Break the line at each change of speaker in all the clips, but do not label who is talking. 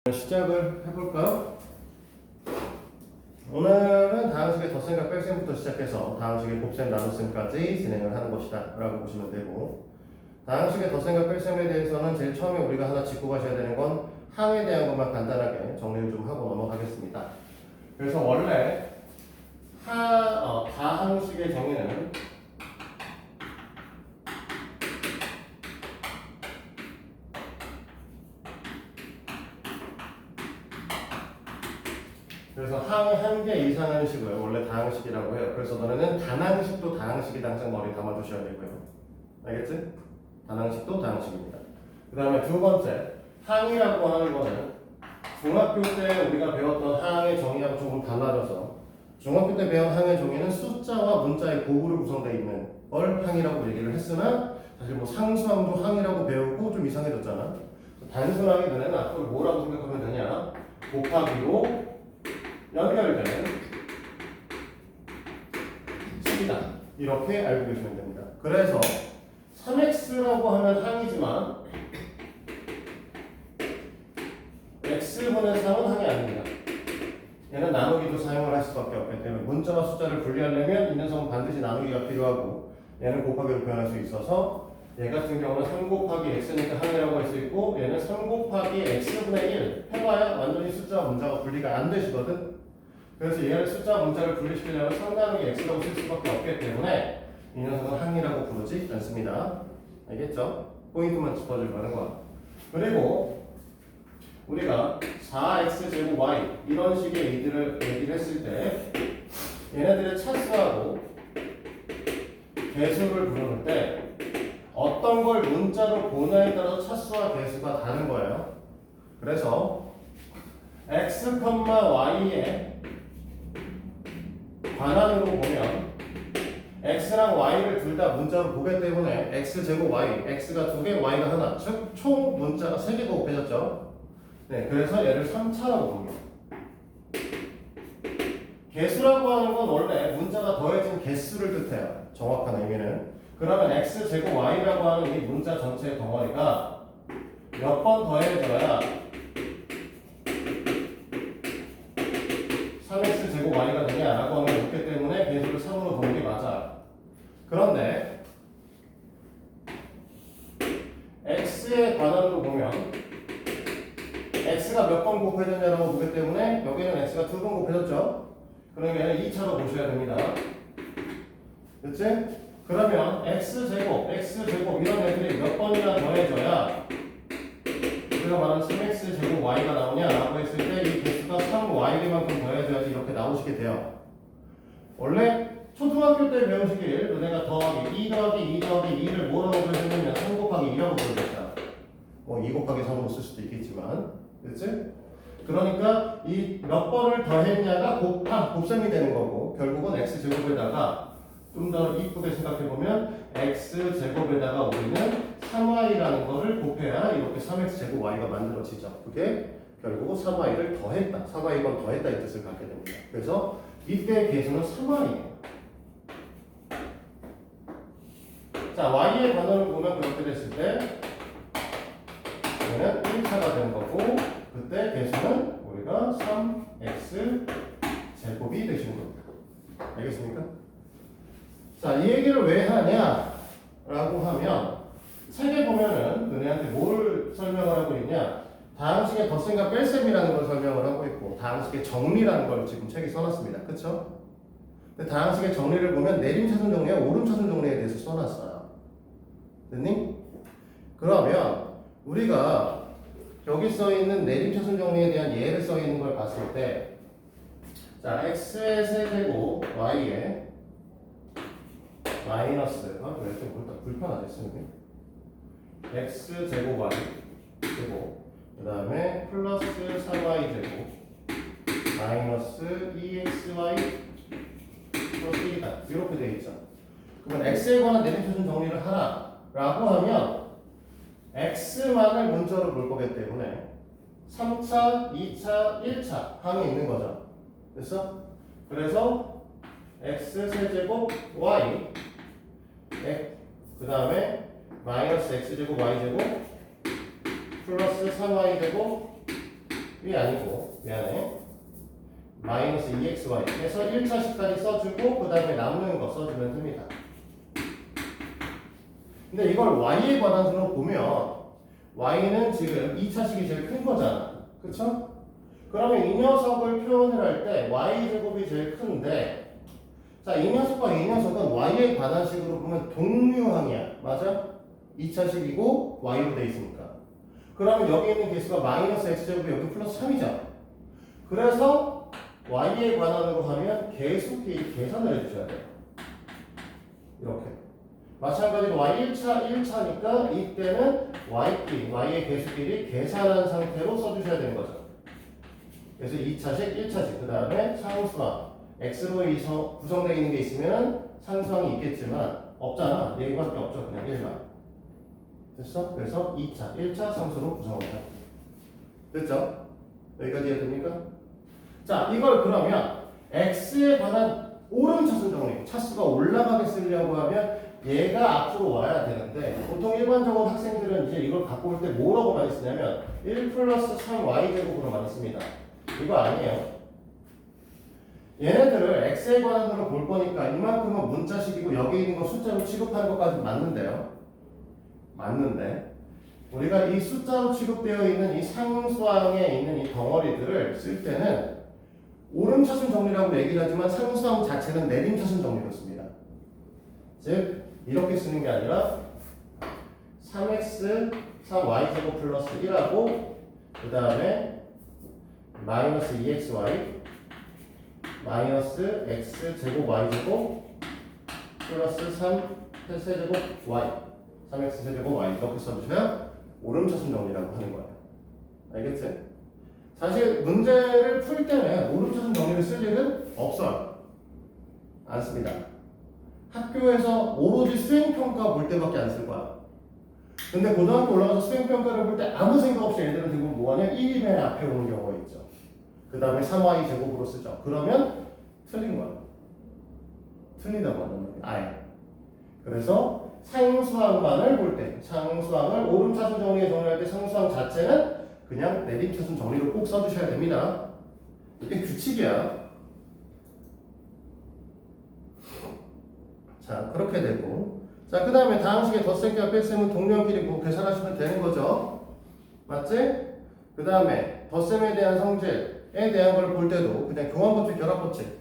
시작을 해볼까요? 오늘은 다항식의 덧셈과 뺄셈부터 시작해서 다항식의 곱셈, 나눗셈까지 진행을 하는 것이다 라고 보시면 되고, 다항식의 덧셈과 뺄셈에 대해서는 제일 처음에 우리가 하나 짚고 가셔야 되는 건 항에 대한 것만 간단하게 정리를 좀 하고 넘어가겠습니다. 그래서 원래 다항식의 정의는 그래서 항이 한 개 이상의 식을 원래 다항식이라고 해요. 그래서 너네는 단항식도 다항식이다 항상 머리에 담아두셔야 되고요. 알겠지? 단항식도 다항식입니다. 그 다음에 두 번째, 항이라고 하는 거는 중학교 때 우리가 배웠던 항의 정의하고 조금 달라져서, 중학교 때 배운 항의 정의는 숫자와 문자의 곱으로 구성되어 있는 걸 항이라고 얘기를 했으나, 사실 뭐 상수항도 항이라고 배우고 좀 이상해졌잖아. 단순하게 너네는 앞으로 뭐라고 생각하면 되냐? 곱하기로 연결되는 식이다, 이렇게 알고 계시면 됩니다. 그래서 3x라고 하면 항이지만 x분의 3은 항이 아닙니다. 얘는 나누기도 사용을 할 수밖에 없기 때문에 문자와 숫자를 분리하려면 있는 성은 반드시 나누기가 필요하고, 얘는 곱하기로 표현할 수 있어서 얘 같은 경우는 3 곱하기 x니까 항이라고 할 수 있고, 얘는 3 곱하기 x분의 1 해봐야 완전히 숫자와 문자가 분리가 안 되시거든. 그래서 얘를 숫자와 문자를 분리시키려면 3 나누기 x라고 쓸 수밖에 없기 때문에 이 녀석은 항이라고 부르지 않습니다. 알겠죠? 포인트만 짚어줄 거는 거야. 그리고 우리가 4x제곱 y 이런 식의 얘기를 했을 때 얘네들의 차수하고 개수를 부르는 때 어떤 걸 문자로 보냐에 따라서 차수와 개수가 다른 거예요. 그래서 x, y에 관한으로 보면 x랑 y를 둘 다 문자로 보기 때문에 x제곱 y, x가 2개, y가 하나, 즉 총 문자가 3개가 곱해졌죠. 네, 그래서 얘를 3차라고 봅니다. 개수라고 하는 건 원래 문자가 더해진 개수를 뜻해요. 정확한 의미는. 그러면 x제곱 y라고 하는 이 문자 전체의 덩어리가 몇 번 더해져야 3x제곱 y가 되냐라고 하는 게 없기 때문에 개수를 3으로 보는 게 맞아요. 그런데 x에 관한으로 보면 x가 몇 번 곱해졌냐라고 보기 때문에 여기는 x가 2번 곱해졌죠. 그러면 얘는 2차로 보셔야 됩니다. 그치? 그러면 x제곱 이런 애들이 몇 번이나 더해져야 우리가 말하는 3x제곱 y가 나오냐라고 했을 때 이 개수가 3y만큼 더해져야지 이렇게 나오시게 돼요. 원래 초등학교 때 배우시길 너네가 더하기 2 더하기 2 더하기 2를 뭐라고 표현했냐면 3 곱하기 2라고 표현했다. 뭐 2 곱하기 3으로 쓸 수도 있겠지만, 그치? 그러니까 이 몇 번을 더했냐가 곱셈이 되는 거고, 결국은 x제곱에다가 좀 더 이쁘게 생각해보면 x제곱에다가 우리는 3y라는 거를 곱해야 이렇게 3x제곱 y가 만들어지죠. 그게 결국 3y를 더했다, 3y번 더했다 이 뜻을 갖게 됩니다. 그래서 이때의 개수는 3y예요. 자, y의 반응을 보면 그렇게 됐을 때 얘는 1차가 되는 거고, 그때 개수는 우리가 3x 제곱이 되시는 겁니다. 알겠습니까? 자, 이 얘기를 왜 하냐라고 하면, 책에 보면은 너네한테 뭘 설명을 하고 있냐, 다항식의 덧셈과 뺄셈이라는 걸 설명을 하고 있고, 다항식의 정리라는 걸 지금 책에 써놨습니다. 그쵸? 근데 다항식의 정리를 보면 내림차순 정리와 오름차순 정리에 대해서 써놨어요. 됐니? 그러면 우리가 여기 써있는 내림차순 정리에 대한 예를 써있는 걸 봤을 때, 자, x의 세제곱 y에 마이너스, 왜 이렇게 불편하지 쓰는 게? x제곱 y 제곱, 그 다음에 플러스 3y 제곱 마이너스 2xy 플러스 1이다, 이렇게 되어 있죠. 그러면 x에 관한 내림차순 정리를 하라라고 하면 x만을 문자로 볼 거기 때문에 3차, 2차, 1차 항이 있는 거죠. 됐어? 그래서 x 세제곱 y, 그 다음에 마이너스 x제곱 y제곱 플러스 3y제곱 위 아니고 미안해. 마이너스 2xy 해서 1차식까지 써주고 그 다음에 남는 거 써주면 됩니다. 근데 이걸 y의 관한으로 보면 y는 지금 2차식이 제일 큰 거잖아. 그쵸? 그러면 이 녀석을 표현을 할 때 y제곱이 제일 큰데 자, 이 녀석과 이 녀석은 y의 관한식으로 보면 동류항이야. 맞아? 2차식이고 y로 돼 있으니까. 그러면 여기 있는 개수가 마이너스 x제곱이 여기 플러스 3이죠. 그래서 y의 관한으로 하면 개수끼리 계산을 해주셔야 돼요. 이렇게. 마찬가지로 y 1차니까 이때는 y의 개수끼리 계산한 상태로 써주셔야 되는 거죠. 그래서 2차식, 1차식, 그 다음에 상수항. x로 구성되어 있는 게 있으면 상수항이 있겠지만 없잖아. 얘기밖에 없죠. 그냥 1만. 됐어? 그래서 2차, 1차 상수로 구성합니다. 됐죠? 여기까지 이해됩니까? 자, 이걸 그러면 x에 관한 오름차순 정리, 차수가 올라가게 쓰려고 하면 얘가 앞으로 와야 되는데 보통 일반적으로 학생들은 이제 이걸 갖고 올 때 뭐라고 많이 쓰냐면 1 플러스 3y제곱으로 많이 씁니다. 이거 아니에요. 얘네들을 x에 관한으로 볼 거니까 이만큼은 문자식이고 여기 있는 거 숫자로 취급하는 것까지 맞는데요. 맞는데 우리가 이 숫자로 취급되어 있는 이 상수항에 있는 이 덩어리들을 쓸 때는 오름차순 정리라고 얘기를 하지만 상수항 자체는 내림차순 정리로 씁니다. 즉 이렇게 쓰는 게 아니라 3x 3y제곱 플러스 1하고 그 다음에 마이너스 2xy 마이너스 x제곱 y제곱 플러스 3 세제곱 y 3x 세제곱 y 이렇게 써주셔야 오름차순 정리라고 하는 거예요. 알겠지? 사실 문제를 풀 때는 오름차순 정리를 쓸 일은 없어요. 안 씁니다. 학교에서 오로지 수행평가 볼 때밖에 안 쓸 거야. 근데 고등학교 올라가서 수행평가를 볼 때 아무 생각 없이 애들은 대부분 뭐하냐? 1이 맨 앞에 오는 경우가 있죠. 그 다음에 3y 제곱으로 쓰죠. 그러면 틀린 거야. 틀리다고 하는 거예요. 아예. 그래서 상수항만을 볼 때, 상수항을 오름차순 정리에 정리할 때 상수항 자체는 그냥 내림차순 정리로 꼭 써주셔야 됩니다. 이게 규칙이야. 자, 그렇게 되고. 자, 그 다음에 다음 식의 덧셈과 뺄셈은 동료끼리 뭐 계산하시면 되는 거죠. 맞지? 그 다음에 덧셈에 대한 성질에 대한 걸 볼 때도 그냥 교환법칙, 결합법칙.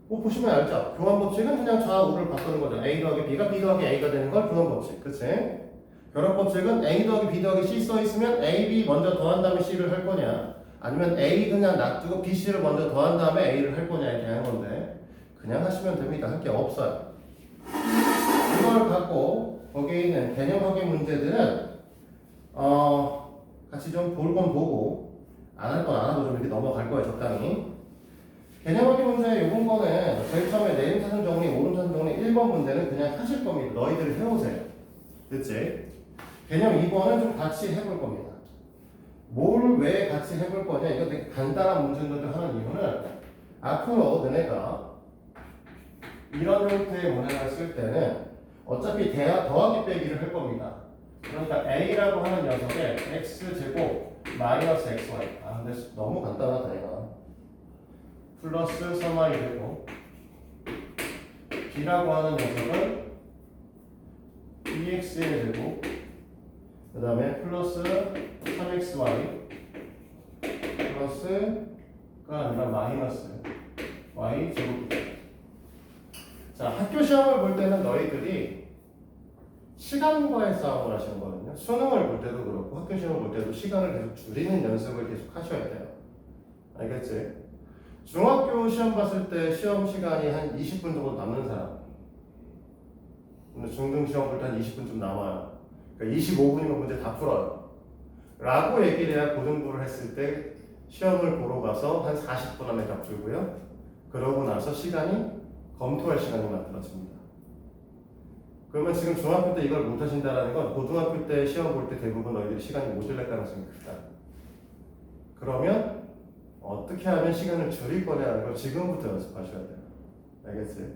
뭐 보시면 알죠? 교환법칙은 그냥 좌우를 바꾸는 거죠. A 더하기 B가 B 더하기 A가 되는 걸 교환법칙. 그치? 결합법칙은 A 더하기 B 더하기 C 써 있으면 A, B 먼저 더한 다음에 C를 할 거냐, 아니면 A 그냥 놔두고 B, C를 먼저 더한 다음에 A를 할 거냐 이렇게 하는 건데 그냥 하시면 됩니다. 할 게 없어요. 이걸 갖고 거기에 있는 개념 확인 문제들은 같이 좀 볼 건 보고 안 할 건 안 하고 좀 이렇게 넘어갈 거예요. 적당히. 개념 확인 문제 요번 거는 제일 처음에 내림차순 정리, 오름차순 정리 1번 문제는 그냥 하실 겁니다. 너희들 해오세요. 됐지? 개념 2번은 좀 같이 해볼 겁니다. 뭘 왜 같이 해볼 거냐, 이거 되게 간단한 문제들을 하는 이유는 앞으로 너네가 이런 형태의 문항을 쓸 때는 어차피 더하기 빼기를 할 겁니다. 그러니까 A라고 하는 녀석에 X제곱 마이너스 XY. 아, 근데 너무 간단하다, 얘가. 플러스 3y 되고 B라고 하는 녀석은 2x의 제곱 그 다음에 플러스 3xy 플러스가 아니라 마이너스 y 제곱. 자, 학교 시험을 볼 때는 너희들이 시간과의 싸움을 하시는 거거든요. 수능을 볼 때도 그렇고 학교 시험을 볼 때도 시간을 계속 줄이는 연습을 계속 하셔야 돼요. 알겠지? 중학교 시험 봤을 때 시험 시간이 한 20분 정도 남는 사람, 근데 중등 시험 볼 때 한 20분쯤 남아요. 그러니까 25분이면 문제 다 풀어요. 라고 얘기를 해야 고등부를 했을 때 시험을 보러 가서 한 40분 안에 다 풀고요. 그러고 나서 시간이 검토할 시간이 만들어집니다. 그러면 지금 중학교 때 이걸 못 하신다는 건 고등학교 때 시험 볼 때 대부분 너희들이 시간이 모자랄 가능성이 크다. 그러면 어떻게 하면 시간을 줄일 거냐는 걸 지금부터 연습하셔야 돼요. 알겠지?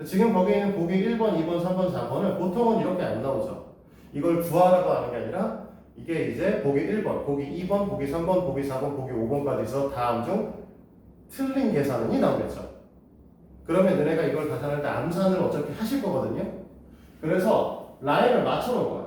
지금 거기에 있는 보기 1번, 2번, 3번, 4번은 보통은 이렇게 안 나오죠. 이걸 구하라고 하는 게 아니라 이게 이제 보기 1번, 보기 2번, 보기 3번, 보기 4번, 보기 5번까지 해서 다음 중 틀린 계산이 나오겠죠. 그러면 너네가 이걸 계산할 때 암산을 어차피 하실 거거든요. 그래서 라인을 맞춰놓은 거야.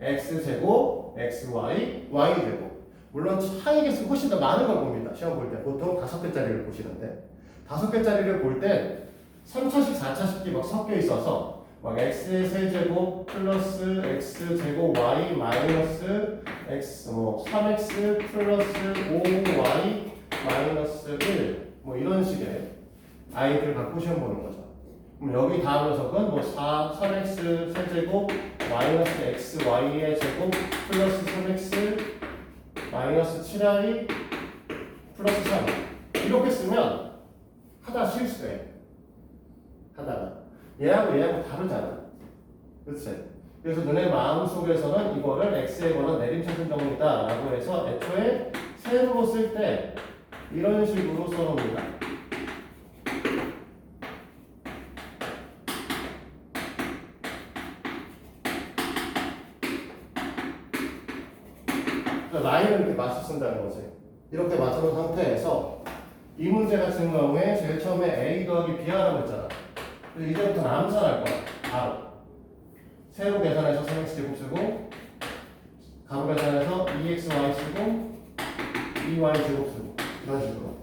x제곱, xy, y제곱. 물론 차이 개수 훨씬 더 많은 걸 봅니다. 시험 볼 때. 보통 5개짜리를 보시는데 5개짜리를 볼 때 3차식, 4차식이 막 섞여 있어서 막 x의 세제곱 플러스 x제곱 y 마이너스 x 3x 플러스 5y 마이너스 1 뭐 이런 식의 아이들 갖고 시험 보는 거죠. 그럼 여기 다음 녀석은 뭐 3x 세제곱 마이너스 xy의 제곱 플러스 3x 마이너스 7y 플러스 3 이렇게 쓰면 하다 실수해. 하다가 얘하고 다르잖아. 그치? 그래서 너네 마음속에서는 이거를 x에 관한 내림차순 정리다 라고 해서 애초에 세로로 쓸 때 이런 식으로 써놓습니다. 라인을 이렇게 맞춰 쓴다는 거지. 이렇게 맞춰놓은 상태에서 이 문제 같은 경우에 제일 처음에 a 더하기 b 하라고 했잖아. 그래서 이제부터는 암산할 거야. 바로 세로 계산해서 3x제곱 쓰고 가로 계산해서 2xy 쓰고 2y제곱 쓰고 이런 식으로.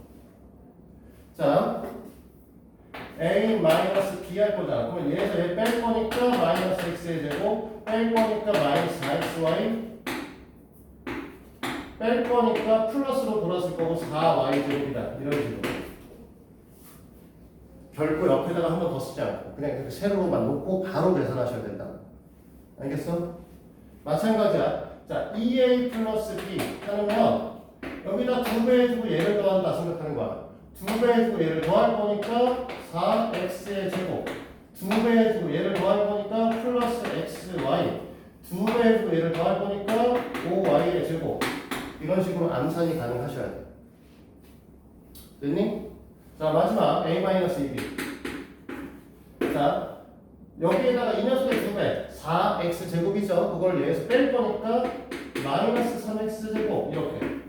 자, a 마이너스 b 할 거잖아. 그러면 얘에서 얘 뺄 거니까 마이너스 x의 제곱 뺄 거니까 마이너스 4xy 뺄 거니까 플러스로 돌았을 거고 4y제곱이다. 이런 식으로. 결코 옆에다가 한 번 더 쓰지 않고 그냥 이렇게 세로로만 놓고 바로 계산하셔야 된다. 알겠어? 마찬가지야. 자, 2a 플러스 b 하면 여기다 2배 해주고 얘를 더한다 생각하는 거야. 2배 해주고 얘를 더할 거니까 4x의 제곱 2배 해주고 얘를 더할 거니까 플러스 xy 2배 해주고 얘를 더할 거니까 5y의 제곱 이런 식으로 암산이 가능하셔야 돼. 됐니? 자, 마지막 a-2b. 자, 여기에다가 이 녀석의 2배 4x 제곱이죠. 그걸 얘에서 뺄 거니까 마이너스 3x 제곱 이렇게.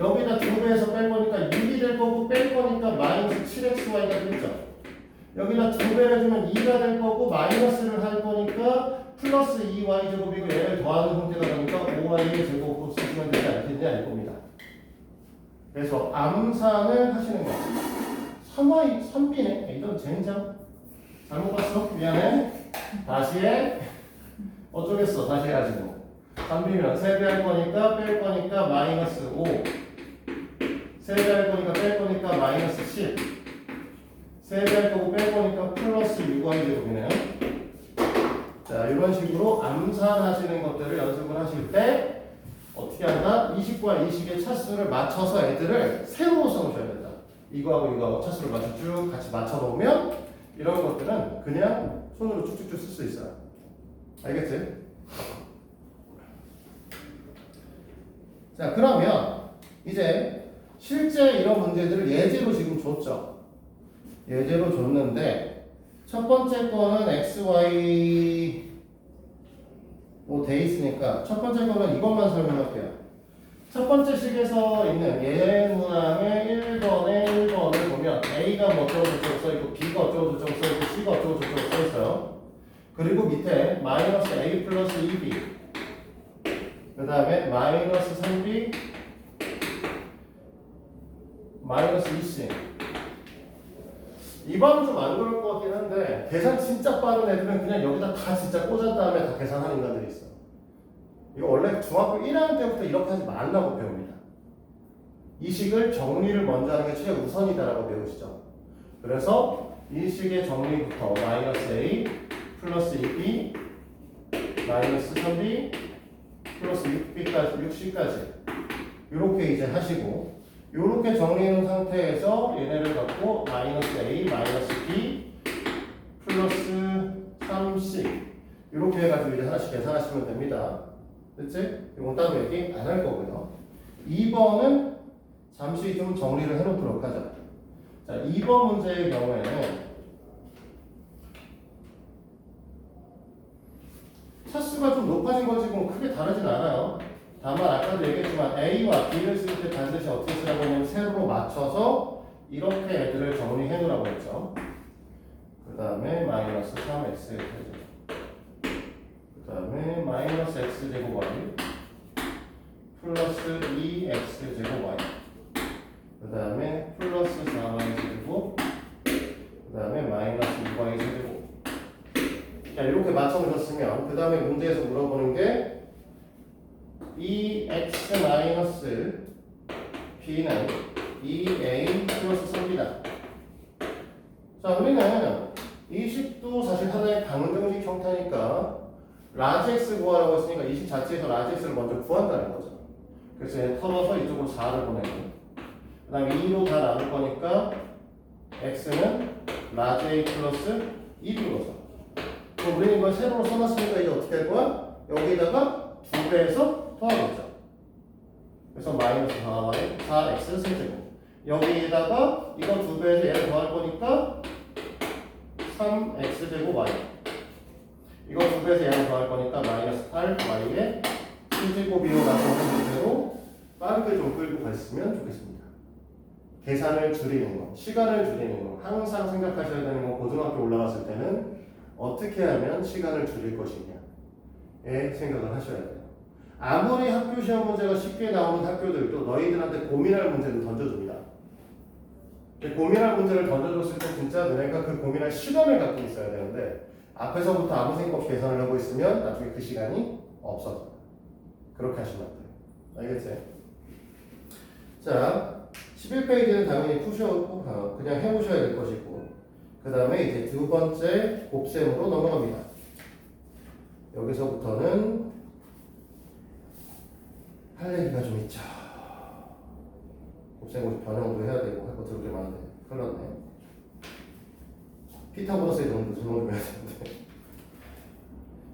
여기다 2배에서 뺄 거니까 6이 될 거고 뺄 거니까 마이너스 7xy가 되겠죠. 여기다 2배를 해주면 2가 될 거고 마이너스를 할 거니까 플러스 2y 제곱이고 얘를 더하는 형태가 되니까 5y의 제곱으로 쓰시면 되지 않겠냐 이겁니다. 그래서 암산을 하시는 거야. 3y, 3b네. 이건 젠장. 잘못 봤어? 미안해. 다시 해. 어쩌겠어. 다시 해가지고. 3b면 세배할 거니까 뺄 거니까 마이너스 5. 세배할 거니까 뺄 거니까 마이너스 10. 세배할 거고 뺄 거니까 플러스 6y 제곱이네요. 자, 이런 식으로 암산하시는 것들을 연습을 하실 때 어떻게 한다? 이식과 이식의 차수를 맞춰서 애들을 세로 써놓으셔야 된다. 이거하고 차수를 맞춰 쭉 같이 맞춰놓으면 이런 것들은 그냥 손으로 쭉쭉쭉 쓸 수 있어요. 알겠지? 자, 그러면 이제 실제 이런 문제들을 예제로 지금 줬죠. 예제로 줬는데 첫 번째 거는 xy 뭐 돼 있으니까 첫 번째 거는 이것만 설명할게요. 첫 번째 식에서 있는 예문항의 1번을 보면 A가 뭐 어쩌고저쩌고 써있고 B가 어쩌고저쩌고 써있고 C가 어쩌고저쩌고 써있어요. 그리고 밑에 마이너스 A 플러스 2B 그 다음에 마이너스 3B 마이너스 2C 이번 좀 안 그럴 것 같긴 한데 계산 진짜 빠른 애들은 그냥 여기다 다 진짜 꽂은 다음에 다 계산하는 인간들이 있어. 이거 원래 중학교 1학년 때부터 이렇게 하지 말라고 배웁니다. 이 식을 정리를 먼저 하는 게 최우선이다라고 배우시죠. 그래서 이 식의 정리부터 마이너스 A 플러스 2B 마이너스 3B 플러스 6B까지 6C까지 이렇게 이제 하시고 이렇게 정리해놓은 상태에서 얘네를 갖고 마이너스 A 마이너스 B 플러스 3C 이렇게 해가지고 이제 하나씩 계산하시면 됩니다. 됐지? 이건 따로 얘기 안 할 거고요. 2번은 잠시 좀 정리를 해놓도록 하죠. 자, 2번 문제의 경우에는 차수가 좀 높아진 거 지금 크게 다르진 않아요. 다만 아까도 얘기했지만 A와 B를 쓸 때 반드시 어떻게 쓰라고 하냐면 세로로 맞춰서 이렇게 애들을 정리해 놓으라고 했죠. 그 다음에 마이너스 3x의 세제곱, 그 다음에 마이너스 x제곱 y 플러스 2x제곱 y, 그 다음에 플러스 4y제곱, 그 다음에 마이너스 2y제곱. 자, 이렇게 맞춰놓으셨으면 그 다음에 문제에서 물어보는 게 이 x 마이너스 b는 2a 플러스 3이다. 자, 우리는 이 식도 사실 하나의 방정식 형태니까 라지 x 구하라고 했으니까 이 식 자체에서 라지 x를 먼저 구한다는 거죠. 그래서 얘 털어서 이쪽으로 4를 보내고, 그 다음에 2로 다 나눌 거니까 x는 라지 a 플러스 2인 거죠. 그럼 우리는 이걸 세로로 써놨으니까 이제 어떻게 할 거야? 여기다가 2배에서 더하겠죠. 그래서 마이너스 4x 세제곱. 여기에다가 이거 2배에서 얘를 더할 거니까 3x제곱 y. 이거 2배에서 얘를 더할 거니까 마이너스 8y의 세제곱이라고 하는 문제로 빠르게 좀 끌고 갔으면 좋겠습니다. 계산을 줄이는 거, 시간을 줄이는 거, 항상 생각하셔야 되는 건 고등학교 올라갔을 때는 어떻게 하면 시간을 줄일 것이냐에 생각을 하셔야 돼요. 아무리 학교 시험 문제가 쉽게 나오는 학교들도 너희들한테 고민할 문제를 던져줍니다. 고민할 문제를 던져줬을 때 진짜 너네가 그 고민할 시간을 갖고 있어야 되는데 앞에서부터 아무 생각 없이 계산을 하고 있으면 나중에 그 시간이 없어져요. 그렇게 하시면 안 돼요. 알겠지? 자, 11페이지는 당연히 그냥 해보셔야 될 것이고, 그 다음에 이제 두 번째 곱셈으로 넘어갑니다. 여기서부터는 할 얘기가 좀 있죠. 곱셈 변형도 해야 되고 할 거 들을 게 많은데 큰일 났네. 피타고라스의 정도 설명 좀 해야 되는데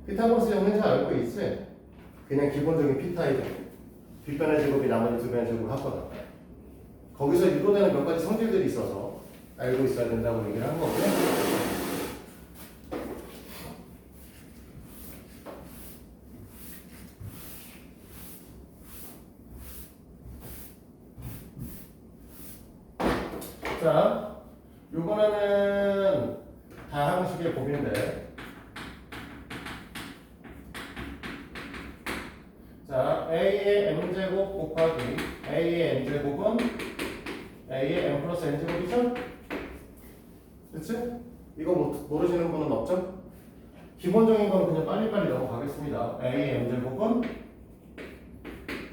피타고라스 정리는 잘 알고 있지? 그냥 기본적인 피타의 제곱, 뒷변의 제곱이 나머지 두 변의 제곱을 합거나 거기서 유도되는 몇 가지 성질들이 있어서 알고 있어야 된다고 얘기를 한 거고요. 자, 요번에는 다항식의 곱인데, 자, a의 m제곱 곱하기 a의 n제곱은 a의 m 플러스 n제곱이죠? 그치? 이거 모르시는 분은 없죠? 기본적인 건 그냥 빨리빨리 넘어가겠습니다. a의 m제곱은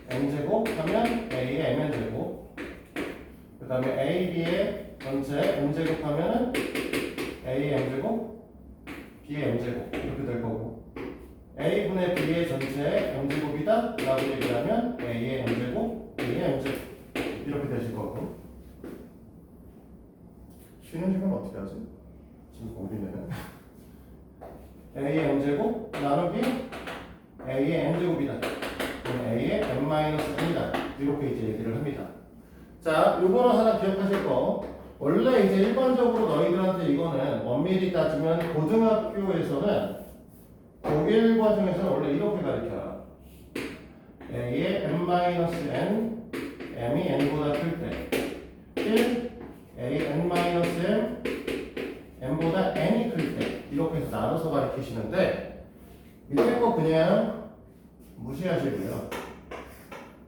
n제곱 하면 a의 mn제곱, 그 다음에 AB의 전체 m제곱 하면은 A의 m제곱, B의 m제곱 이렇게 될 거고, A분의 B의 전체 m제곱이다 라고 얘기를 하면 A의 m제곱, B의 m제곱 이렇게 되실 거고. 쉬는 시간 어떻게 하지? 지금 고민되네. A의 m제곱 나누기 A의 n제곱이다, A의 m-n이다 이렇게 이제 얘기를 합니다. 자, 요거는 하나 기억하실 거. 원래 이제 일반적으로 너희들한테 이거는 엄밀히 따지면 고등학교에서는 독일 과정에서는 원래 이렇게 가르쳐요. A의 m-n, m이 n보다 클 때, 1, A n-m, m보다 n이 클 때, 이렇게 해서 나눠서 가르치시는데, 밑에 거 그냥 무시하시고요.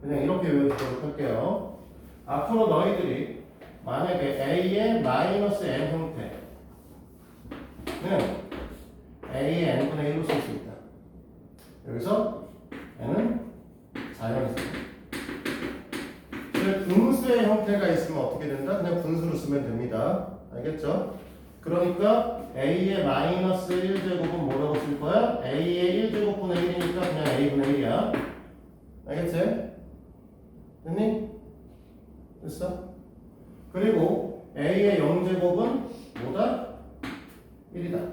그냥 이렇게 외워주도록 할게요. 앞으로 너희들이 만약에 A의 마이너스 n 형태는 A의 n분의 1로 쓸 수 있다. 여기서 n은 4형이습니다. 분수의 형태가 있으면 어떻게 된다? 그냥 분수로 쓰면 됩니다. 알겠죠? 그러니까 A의 마이너스 1제곱은 뭐라고 쓸 거야? A의 1제곱분의 1이니까 그냥 A분의 1이야. 알겠지? 됐니? 됐어? 그리고 A의 0제곱은 뭐다? 1이다.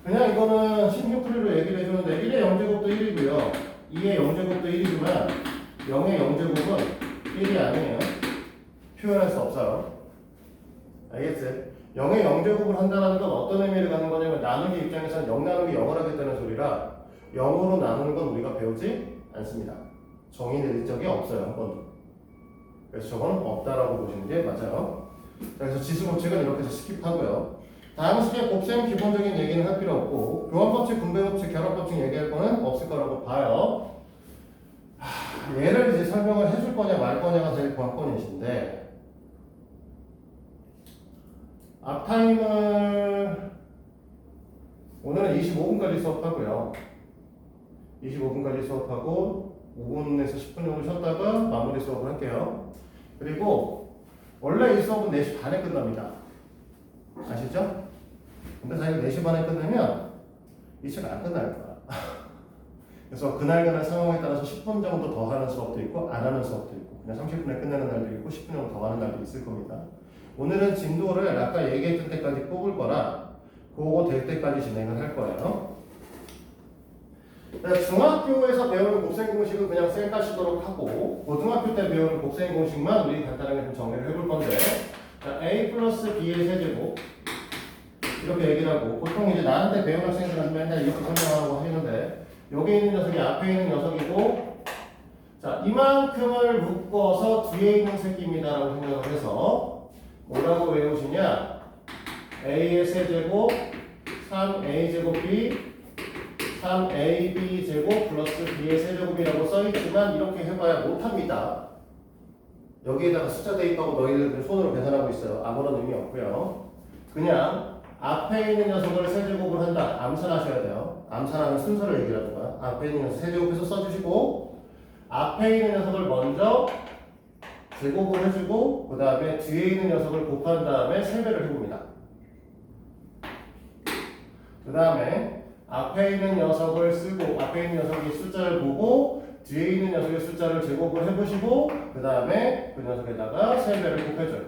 그냥 이거는 신규풀이로 얘기를 해주는데 1의 0제곱도 1이고요. 2의 0제곱도 1이지만 0의 0제곱은 1이 아니에요. 표현할 수 없어요. 알겠지? 0의 0제곱을 한다는 건 어떤 의미를 갖는 거냐면 나누기 입장에서는 0 나누기 0을 하겠다는 소리라 0으로 나누는 건 우리가 배우지 않습니다. 정의 내린 적이 없어요, 한 번도. 그래서 저건 없다라고 보시는 게 맞아요. 자, 그래서 지수법칙은 이렇게 해서 스킵하고요. 다음 시간에 곱셈 기본적인 얘기는 할 필요 없고 교환법칙, 분배법칙, 결합법칙 얘기할 거는 없을 거라고 봐요. 얘를 이제 설명을 해줄 거냐 말 거냐가 제일 관건이신데 앞타임을 오늘은 25분까지 수업하고요. 25분까지 수업하고 5분에서 10분 정도 쉬었다가 마무리 수업을 할게요. 그리고 원래 이 수업은 4시 반에 끝납니다. 아시죠? 근데 사실 4시 반에 끝내면 이 책 안 끝날 거야. 그래서 그날 상황에 따라서 10분 정도 더 하는 수업도 있고 안 하는 수업도 있고 그냥 30분에 끝내는 날도 있고 10분 정도 더 하는 날도 있을 겁니다. 오늘은 진도를 아까 얘기했던 때까지 뽑을 거라 그거 될 때까지 진행을 할 거예요. 중학교에서 배우는 곱셈 공식은 그냥 쌩까시도록 하고 고등학교 때 배우는 곱셈 공식만 우리 간단하게 좀 정리를 해볼 건데 a 플러스 b의 세제곱 이렇게 얘기를 하고 보통 이제 나한테 배운 학생들은 맨날 이렇게 설명하고 하시는데 여기 있는 녀석이 앞에 있는 녀석이고 자 이만큼을 묶어서 뒤에 있는 새끼입니다 라고 생각을 해서 뭐라고 외우시냐 a의 세제곱 3a제곱 b 3ab 제곱 플러스 b의 세제곱이라고 써있지만 이렇게 해봐야 못합니다. 여기에다가 숫자 대입하고 너희들 손으로 계산하고 있어요. 아무런 의미 없고요. 그냥 앞에 있는 녀석을 세제곱을 한다. 암산하셔야 돼요. 암산하는 순서를 얘기하는 거야. 앞에 있는 녀석 세제곱해서 써주시고 앞에 있는 녀석을 먼저 제곱을 해주고 그 다음에 뒤에 있는 녀석을 곱한 다음에 세배를 해봅니다. 그 다음에 앞에 있는 녀석을 쓰고 앞에 있는 녀석이 숫자를 보고 뒤에 있는 녀석의 숫자를 제곱을 해보시고 그 다음에 그 녀석에다가 세배를 곱해줘요.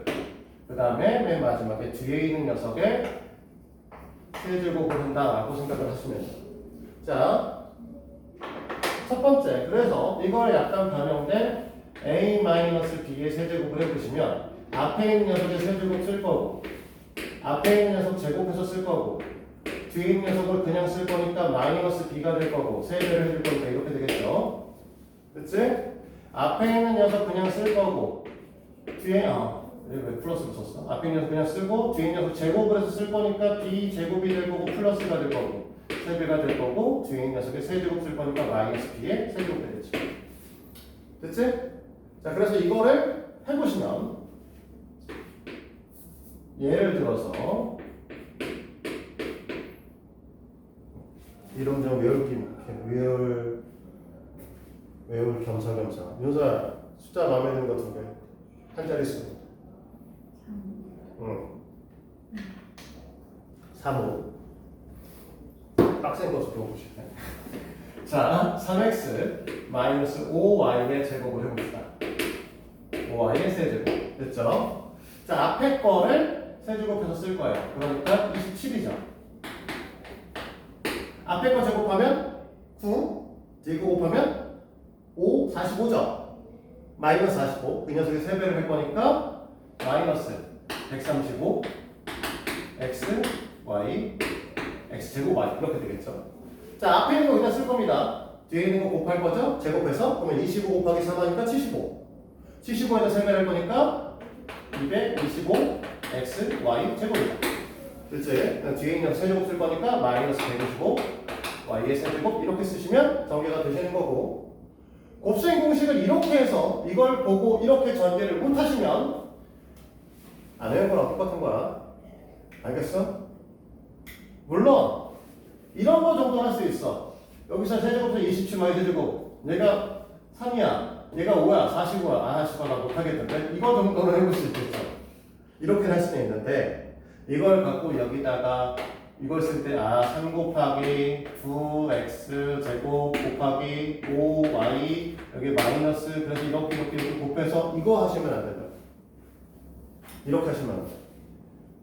그 다음에 맨 마지막에 뒤에 있는 녀석의 세제곱을 한다라고 생각을 하시면 돼요. 자, 첫 번째 그래서 이걸 약간 변형된 a-b의 세제곱을 해보시면 앞에 있는 녀석의 세제곱 쓸 거고 앞에 있는 녀석 제곱해서 쓸 거고 뒤에 있는 녀석을 그냥 쓸 거니까 마이너스 b가 될 거고 세배를 해줄 거니까 이렇게 되겠죠. 그치? 앞에 있는 녀석 그냥 쓸 거고 뒤에 왜 플러스 붙였어? 앞에 있는 녀석 그냥 쓰고 뒤에 있는 녀석 제곱을 해서 쓸 거니까 b 제곱이 될 거고 플러스가 될 거고 세배가 될 거고 뒤에 있는 녀석의 세제곱 쓸 거니까 마이너스 b의 세제곱 되겠지. 됐지? 자 그래서 이거를 해보시면 예를 들어서 이런 점 외울 겸사겸사. 윤서야 숫자 마음에 드는 거 두 개. 한 자리 수. 응. 3, 5. 빡센 거 배워보시네. 자, 3x 마이너스 5y의 제곱을 해봅시다. 5y의 세제곱. 됐죠? 자, 앞에 거를 세제곱해서 쓸 거예요. 그러니까 27이죠. 앞에 거 제곱하면 9, 뒤에 거 곱하면 5, 45죠. 마이너스 45. 그 녀석의 3배를 할 거니까 마이너스 135 x, y, x 제곱 y 이렇게 되겠죠. 자, 앞에 있는 거 그냥 쓸 겁니다. 뒤에 있는 거 곱할 거죠. 제곱해서 그러면 25 곱하기 3 하니까 75. 75에다 3배를 할 거니까 225 x, y 제곱이다. 그치? 뒤에 있는 세제곱 쓸 거니까 마이너스 125 y의 세제곱 이렇게 쓰시면 전개가 되시는 거고 곱셈 공식을 이렇게 해서 이걸 보고 이렇게 전개를 못 하시면 안 외운 거랑 똑같은 거야. 알겠어? 물론 이런 거 정도 할 수 있어. 여기서 세제곱에서 27 y 세제곱 얘가 3이야 얘가 5야 45야 아 씨발 나 못하겠는데 이거 정도는 해볼 수 있겠죠. 이렇게 할 수는 있는데 이걸 갖고 여기다가 이걸 쓸 때 3 곱하기 9x 제곱 곱하기 5y 여기 마이너스 그래서 이렇게 곱해서 이거 하시면 안 된다. 이렇게 하시면 안 돼.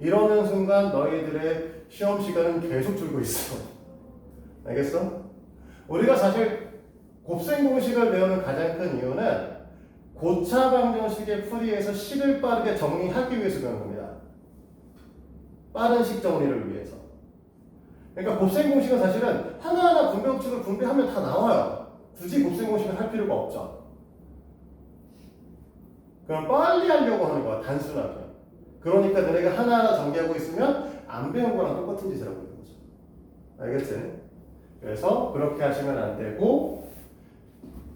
이러는 순간 너희들의 시험 시간은 계속 줄고 있어. 알겠어? 우리가 사실 곱셈 공식을 배우는 가장 큰 이유는 고차 방정식의 풀이에서 식을 빠르게 정리하기 위해서 배우는 겁니다. 빠른 식 정리를 위해서. 그러니까 곱셈 공식은 사실은 하나하나 분배법칙을 분배하면 다 나와요. 굳이 곱셈 공식을 할 필요가 없죠. 그럼 빨리 하려고 하는 거야, 단순하게. 그러니까 너네가 하나하나 전개하고 있으면 안 배운 거랑 똑같은 짓을 하고 있는 거죠. 알겠지? 그래서 그렇게 하시면 안 되고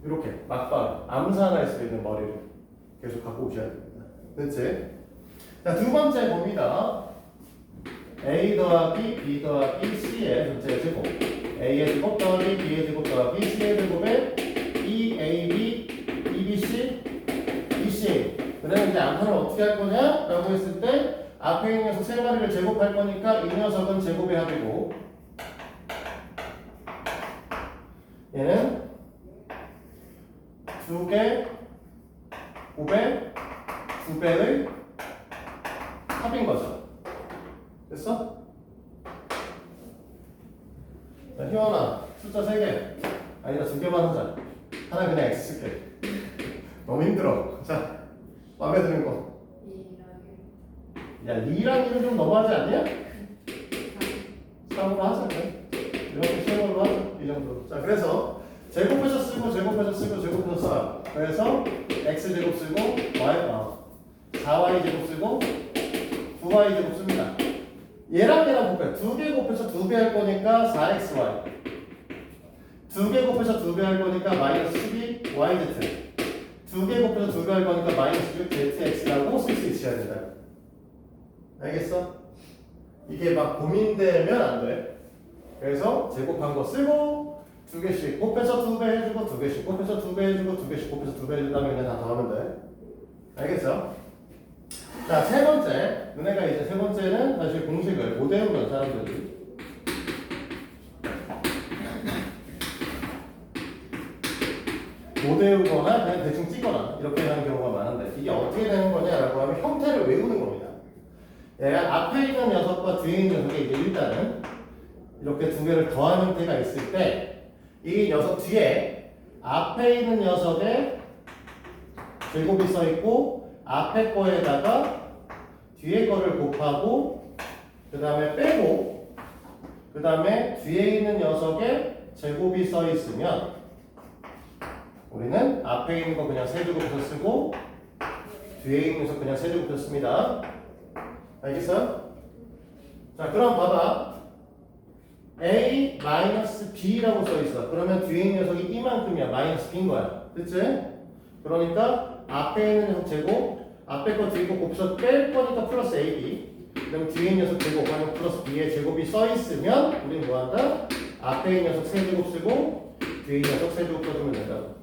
이렇게 막방 암산할 수 있는 머리를 계속 갖고 오셔야 됩니다. 됐지? 자, 두 번째 봅니다. a 더하기 b 더하기 c의 전체 제곱 a의 제곱 더하기 b의 제곱 더하기 c의 제곱에 2ab, 2bc, bc. 그 다음에 이제 암산을 어떻게 할 거냐? 라고 했을 때 앞에 있는 녀석 세 마리를 제곱할 거니까 이 녀석은 제곱의 합이고 얘는 2개 곱의 2배의 합인 거죠. 됐어? 자, 희원아 숫자 3개 아니다 2개만 하자. 하나 그냥 X 쓸게. 너무 힘들어. 자, 마음에 드는 거. 야, 2랑 1은 좀 너무하지 않냐? 3으로 하자. 이렇게 쉬운 걸로 하자. 이 정도. 자, 그래서 제곱해서 쓰고 제곱해서 쓰고 제곱해서 써요. 그래서 x제곱 쓰고 y 4y 제곱 쓰고 9y 제곱 씁니다. 얘랑 곱해. 2개 곱해서 2배 할 거니까 4xy. 2개 곱해서 2배 할 거니까 마이너스 12yz. 2개 곱해서 2배 할 거니까 마이너스 6zx라고 쓸 수 있어야 된다. 알겠어? 이게 막 고민되면 안 돼. 그래서 제곱한 거 쓰고 2개씩 곱해서 2배 해주고 2개씩 곱해서 2배 해주고 2개씩 곱해서 2배 해준 다음에 그냥 다 더하면 돼. 알겠어? 자, 세 번째. 너네가 이제 세 번째는 사실 공식을 못 외우는 사람들이 못 외우거나 그냥 대충 찍거나 이렇게 하는 경우가 많은데 이게 어떻게 되는 거냐라고 하면 형태를 외우는 겁니다. 얘가 앞에 있는 녀석과 뒤에 있는 녀석이 이제 일단은 이렇게 두 개를 더한 형태가 있을 때 이 녀석 뒤에 앞에 있는 녀석의 제곱이 써 있고 앞에 거에다가 뒤에 거를 곱하고 그 다음에 빼고 그 다음에 뒤에 있는 녀석의 제곱이 써 있으면 우리는 앞에 있는 거 그냥 세제곱해서 쓰고 뒤에 있는 녀석 그냥 세제곱해서 씁니다. 알겠어요? 자, 그럼 봐봐. a-b라고 써 있어. 그러면 뒤에 있는 녀석이 이만큼이야. 마이너스 b인 거야. 그치? 그러니까 앞에 있는 녀석 제곱, 앞에 거 뒤에 거 곱해서 뺄 거니까 플러스 ab. 그럼 뒤에 있는 녀석 제곱 하면 플러스 b의 제곱이 써 있으면 우리는 뭐 한다? 앞에 있는 녀석 세제곱 쓰고 뒤에 있는 녀석 세제곱 써주면 된다고.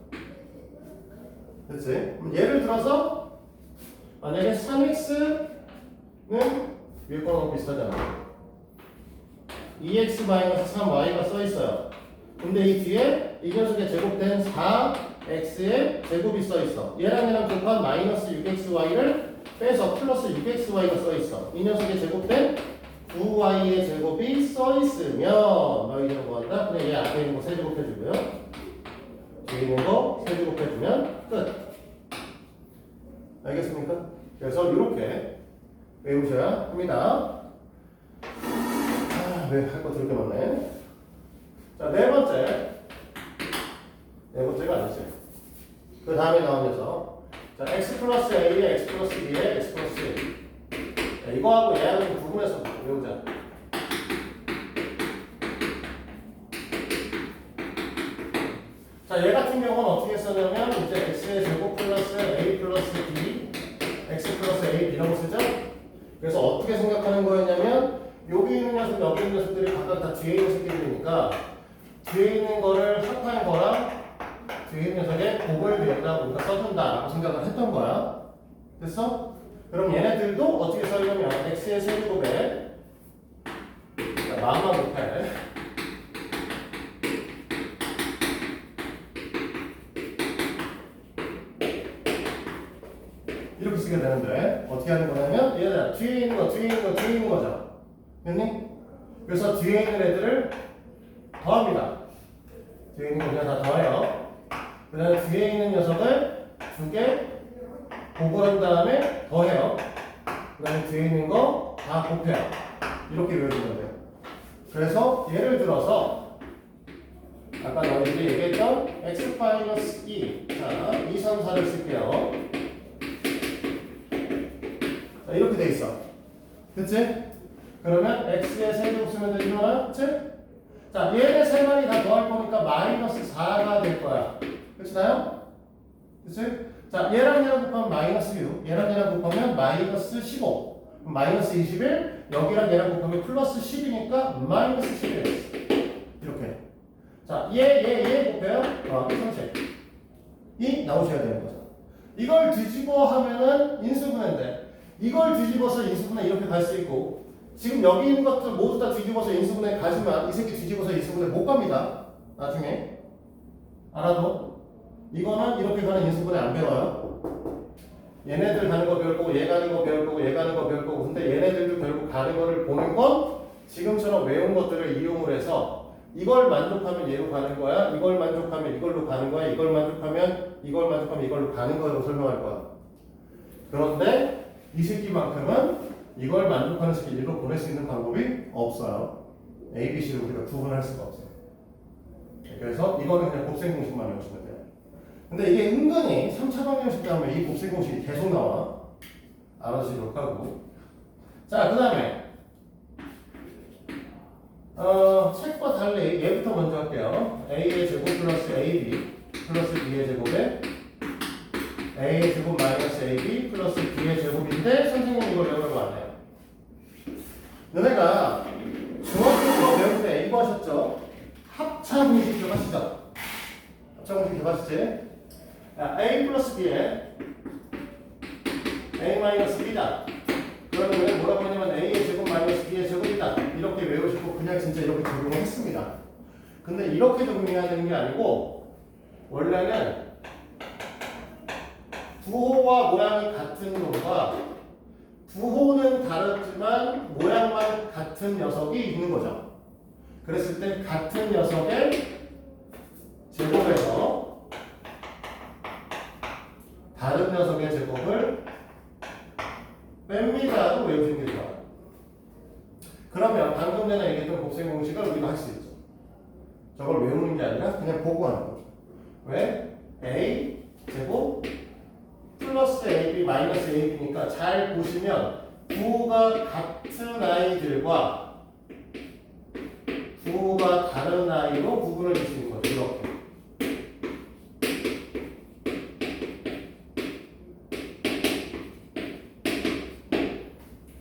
그치? 그럼 예를 들어서 만약에 3x는 위에 거랑 비슷하잖아. 2x-3y가 써 있어요. 근데 이 뒤에 이 녀석의 제곱된 4x의 제곱이 써 있어. 얘랑 곱한 마이너스 6xy를 빼서 플러스 6xy가 써 있어. 이 녀석의 제곱된 9y의 제곱이 써 있으면 너희들은 뭐 한다? 그냥 얘 앞에 있는 거 세제곱해주고요. 뒤에 있는 거 세제곱해주면 끝. 알겠습니까? 그래서 이렇게 외우셔야 합니다. 네, 할 거 들게 많네. 자, 네 번째가 아니지. 그 다음에 나온 녀석. 자, x 플러스 a에 x 플러스 b에 x 플러스 a. 자, 이거하고 얘하고 좀 구분해서 외우자. 자, 얘 같은 경우는 어떻게 쓰냐면 이제 x의 제곱 플러스 a 플러스 b, x 플러스 a, b라고 쓰죠? 그래서 어떻게 생각하는 거였냐면 여기 있는 녀석, 여기 있는 녀석들이 각각 다 뒤에 있는 녀석들이니까 뒤에 있는 거를 합한 거랑 뒤에 있는 녀석의 곱을 여기다 우리가 써준다라고 생각을 했던 거야. 됐어? 그럼 얘네들도 어떻게 써냐면 x의 세제곱에 마음만 곱해. 이렇게 쓰게 되는데 어떻게 하는 거냐면 얘들아 뒤에 있는 거, 뒤에 있는 거, 뒤에 있는 거죠. 됐니? 그래서 뒤에 있는 애들을 더합니다. 뒤에 있는 거 그냥 다 더해요. 그 다음에 뒤에 있는 녀석을 2개 곱을 한 다음에 더해요. 그 다음에 뒤에 있는 거 다 곱해요. 이렇게 외워주면 돼요. 그래서 예를 들어서 아까 너희들이 얘기했던 x-2 자, 2, 3, 4를 쓸게요. 자, 이렇게 돼 있어. 그치? 그러면 x의 세제곱 쓰면 되지 마. 그치? 자, 얘네 세 마리 다 더할 거니까 마이너스 4가 될 거야. 그치나요? 그치? 자, 얘랑 얘랑 곱하면 마이너스 6, 얘랑 얘랑 곱하면 마이너스 15, 마이너스 21, 여기랑 얘랑 곱하면 플러스 10이니까 마이너스 11. 이렇게. 자, 얘 곱해요. 선택. 이 나오셔야 되는 거죠. 이걸 뒤집어 하면은 인수분해인데, 이걸 뒤집어서 인수분해 이렇게 갈 수 있고, 지금 여기 있는 것들 모두 다 뒤집어서 인수분해 가지만 이 새끼 뒤집어서 인수분해 못 갑니다. 나중에. 알아도. 이거는 이렇게 가는 인수분해 안 배워요. 얘네들 가는 거 배울 거고, 얘 가는 거 배울 거고, 얘 가는 거 배울 거고, 근데 얘네들도 결국 가는 거를 보는 건 지금처럼 외운 것들을 이용을 해서 이걸 만족하면 얘로 가는 거야, 이걸 만족하면 이걸로 가는 거야, 이걸 만족하면 이걸로 가는 거라고 설명할 거야. 그런데 이 새끼만큼은 이걸 만족하는 새끼 일로 보낼 수 있는 방법이 없어요. A, B, C를 우리가 구분할 수가 없어요. 그래서 이거는 그냥 곱셈 공식만 외우시면 돼요. 근데 이게 은근히 3차 방정식 때문에 이 곱셈 공식이 계속 나와. 알아주시도록 하고. 자, 그 다음에 책과 달리 얘부터 먼저 할게요. A의 제곱 플러스 AB 플러스 B의 제곱에 A의 제곱 마이너스 AB 플러스 B의 제곱인데 선생님이 이걸 외우라고 안 해요. 너네가 중학교 배울 때 이거 하셨죠? 합차 공식 기억하시죠? 합차 공식 기억하시지? A 플러스 B에 A 마이너스 B다. 그러면 뭐라고 하냐면 A의 제곱 마이너스 B의 제곱이다. 이렇게 외우시고 그냥 진짜 이렇게 적용을 했습니다. 근데 이렇게 적용해야 되는 게 아니고 원래는 부호와 모양이 같은 놈과 부호는 다르지만 모양만 같은 녀석이 있는 거죠. 그랬을 때 같은 녀석의 제곱에서 다른 녀석의 제곱을 뺍니다로 외우시는 게 좋아요. 그러면 방금 전에 얘기했던 곱셈 공식을 우리가 할 수 있죠. 저걸 외우는 게 아니라 그냥 보고 하는 거죠. 왜? A 제곱 플러스 AB 마이너스 AB니까 잘 보시면 부호가 같은 아이들과 부호가 다른 아이로 구분을 주시는 거죠. 이렇게.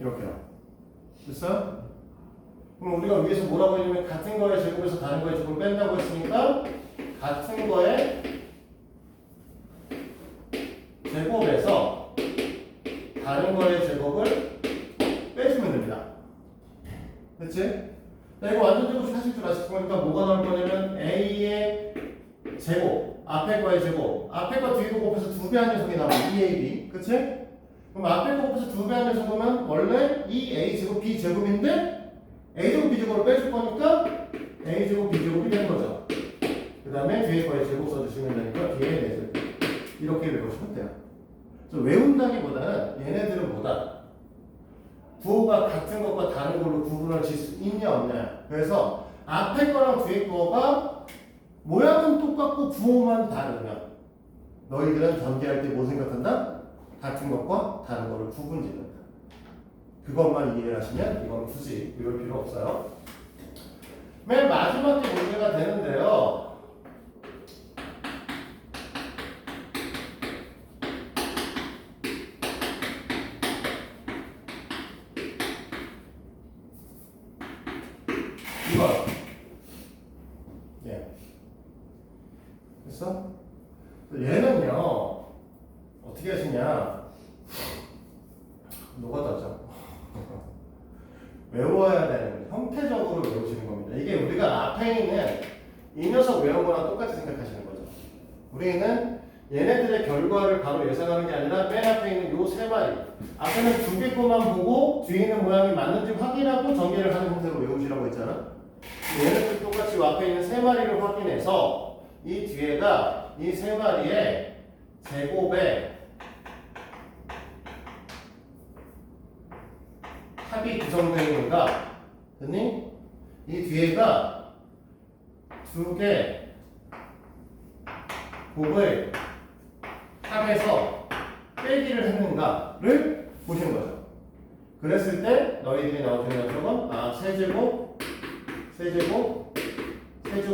이렇게요. 됐어요? 그럼 우리가 위에서 뭐라고 했냐면 같은 거의 제곱에서 다른 거의 제곱을 뺀다고 했으니까 같은 거의 제곱에서 다른 거의 제곱을 빼주면 됩니다. 그치? 자, 이거 완전 제곱식 하실 줄 아실 거니까 뭐가 나올 거냐면 A의 제곱, 앞에 거의 제곱, 앞에 거 뒤에 거 곱해서 2배 한 녀석이 나와요. 2AB. 그치? 그럼 앞에 거 곱해서 2배 한 녀석은 원래 이 A제곱 B제곱인데 A제곱 B제곱을 빼줄 거니까 A제곱 B제곱이 되는 거죠. 그 다음에 뒤에 거의 제곱 써주시면 되니까 뒤에 내줄 이렇게 외우시면 돼요. 외운다기보다는 얘네들은 뭐다? 부호가 같은 것과 다른 걸로 구분을 질 수 있냐 없냐. 그래서 앞에 거랑 뒤에 거가 모양은 똑같고 부호만 다르면 너희들은 전개할 때 뭐 생각한다? 같은 것과 다른 거를 구분짓는다. 그것만 이해를 하시면 이건 굳이 외울 필요 없어요. 맨 마지막 게 문제가 되는데요. 이거. 예. 됐어? 얘는요, 어떻게 하시냐. 노가다죠. 외워야 되는, 형태적으로 외우시는 겁니다. 이게 우리가 앞에 있는 이 녀석 외운 거랑 똑같이 생각하시는 거죠. 우리는 얘네들의 결과를 바로 예상하는 게 아니라 맨 앞에 있는 요 세 마리. 앞에는 2개 거만 보고 뒤에 있는 모양이 맞는지 확인하고 전개를 하는 형태로 외우시라고 했잖아. 얘네들 똑같이 요 앞에 있는 세 마리를 확인해서 이 뒤에가 이 세 마리의 제곱에 합이 구성되어 있는가? 됐니? 이 뒤에가 두 개 곱을 합해서 빼기를 했는가를 보시는 거죠. 그랬을 때 너희들이 나오는 녀석은 세제곱